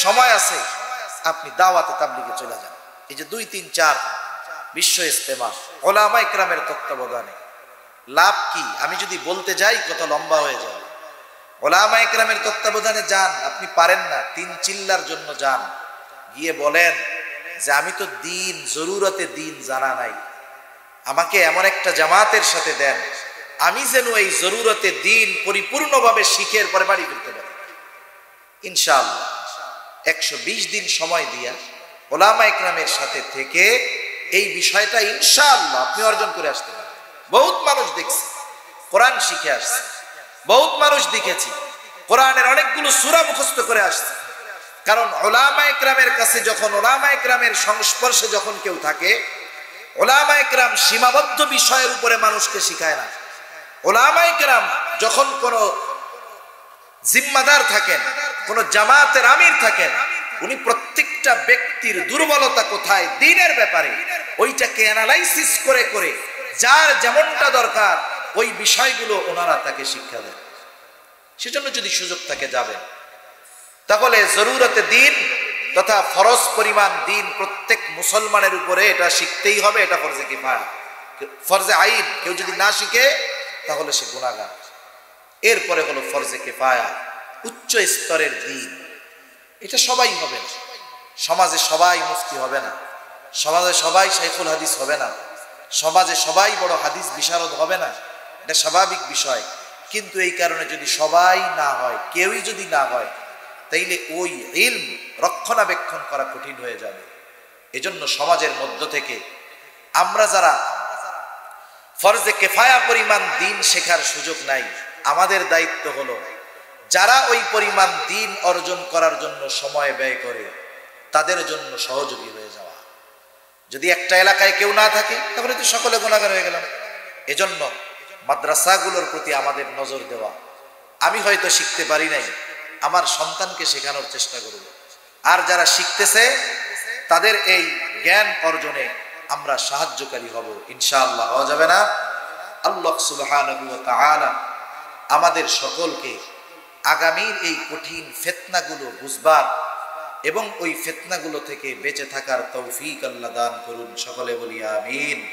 সময় আছে, আপনি দাওয়াতে তাবলীগে চলে যান। এই যে 2, 3, 4 বিশ্ব ইজতেমা উলামায়ে কেরামের তত্ত্বাবধানে, লাভ কি? আমি যদি বলতে যাই কত লম্বা হয়ে যাবে। উলামায়ে কেরামের তত্ত্বাবধানে যান, আপনি পারেন না, 3 চিল্লার জন্য যান, গিয়ে বলেন যে আমি তো দ্বীন জরুরতে দ্বীন জানা নাই, আমাকে এমন একটা জামাতের সাথে দেন, আমি যেন এই জরুরতে দ্বীন পরিপূর্ণভাবে শিখে পরে বাড়ি ফিরতে পারি। ইনশাআল্লাহ 120 দিন সময় দিয়া উলামায়ে কেরামের সাথে থেকে এই বিষয়টা ইনশাআল্লাহ আপনি অর্জন করে আসতে পারেন। বহুত মানুষ দেখছি কোরআন শিখে আসছে, বহুত মানুষ দেখেছি কোরআনের অনেকগুলো সূরা মুখস্থ করে আসছে। কারণ উলামায়ে কেরামের কাছে যখন, উলামায়ে কেরামের সংস্পর্শে যখন কেউ থাকে, উলামায়ে কেরাম সীমাবদ্ধ বিষয়ের উপরে মানুষকে শিখায় না। উলামায়ে কেরাম যখন কোনো জিম্মাদার থাকেন, কোন জামাতের আমির থাকেন, উনি প্রত্যেকটা ব্যক্তির দুর্বলতা কোথায় দ্বীনের ব্যাপারে ওইটাকে অ্যানালাইসিস করে করে যার যেমনটা দরকার ওই বিষয়গুলো ওনারা তাকে শিক্ষা দেন। সেজন্য যদি সুযোগ থাকে যাবেন। তাহলে জরুরতে দ্বীন তথা ফরজ পরিমাণ দ্বীন প্রত্যেক মুসলমানের উপরে এটা শিখতেই হবে। এটা ফরজে কিফায়া, ফরজে আইন। কেউ যদি না শিখে তাহলে সে গুনাহগার। এরপরে হলো ফরজে কিফায়া, উচ্চ স্তরের দ্বীন। এটা সবাই হবে না, সমাজে সবাই মুফতি হবে না, সমাজে সবাই শাইখুল হাদিস হবে না, সমাজে সবাই বড় হাদিস বিশারদ হবে না, এটা স্বাভাবিক বিষয়। কিন্তু এই কারণে যদি সবাই না হয়, কেউই যদি না হয়, তাইলে ওই ইলম রক্ষণাবেক্ষণ করা কঠিন হয়ে যাবে। এজন্য সমাজের মধ্য থেকে আমরা যারা ফরজে কিফায়া পরিমাণ দ্বীন শেখার সুযোগ নাই, আমাদের দায়িত্ব হলো যারা ওই পরিমাণ দ্বীন অর্জন করার জন্য সময় ব্যয় করে তাদের জন্য সহযোগী হয়ে যাওয়া। যদি একটা এলাকায় কেউ না থাকে তাহলে তো সকলে গুনাহগার হয়ে গেলাম। এজন্য মাদ্রাসাগুলোর প্রতি আমাদের নজর দেওয়া। আমি হয়তো শিখতে পারি নাই, আমার সন্তানকে শেখানোর চেষ্টা করব। আর যারা শিখতেছে তাদের এই জ্ঞান অর্জনে আমরা সাহায্যকারী হব ইনশাআল্লাহ। হওয়া যাবে না? আল্লাহ সুবহানাহু ওয়া তাআলা আমাদের সকলকে আগামীর এই কঠিন ফিতনাগুলো বুঝবার এবং ওই ফিতনাগুলো থেকে বেঁচে থাকার তৌফিক আল্লাহ দান করুন। সকলে বলি আমিন।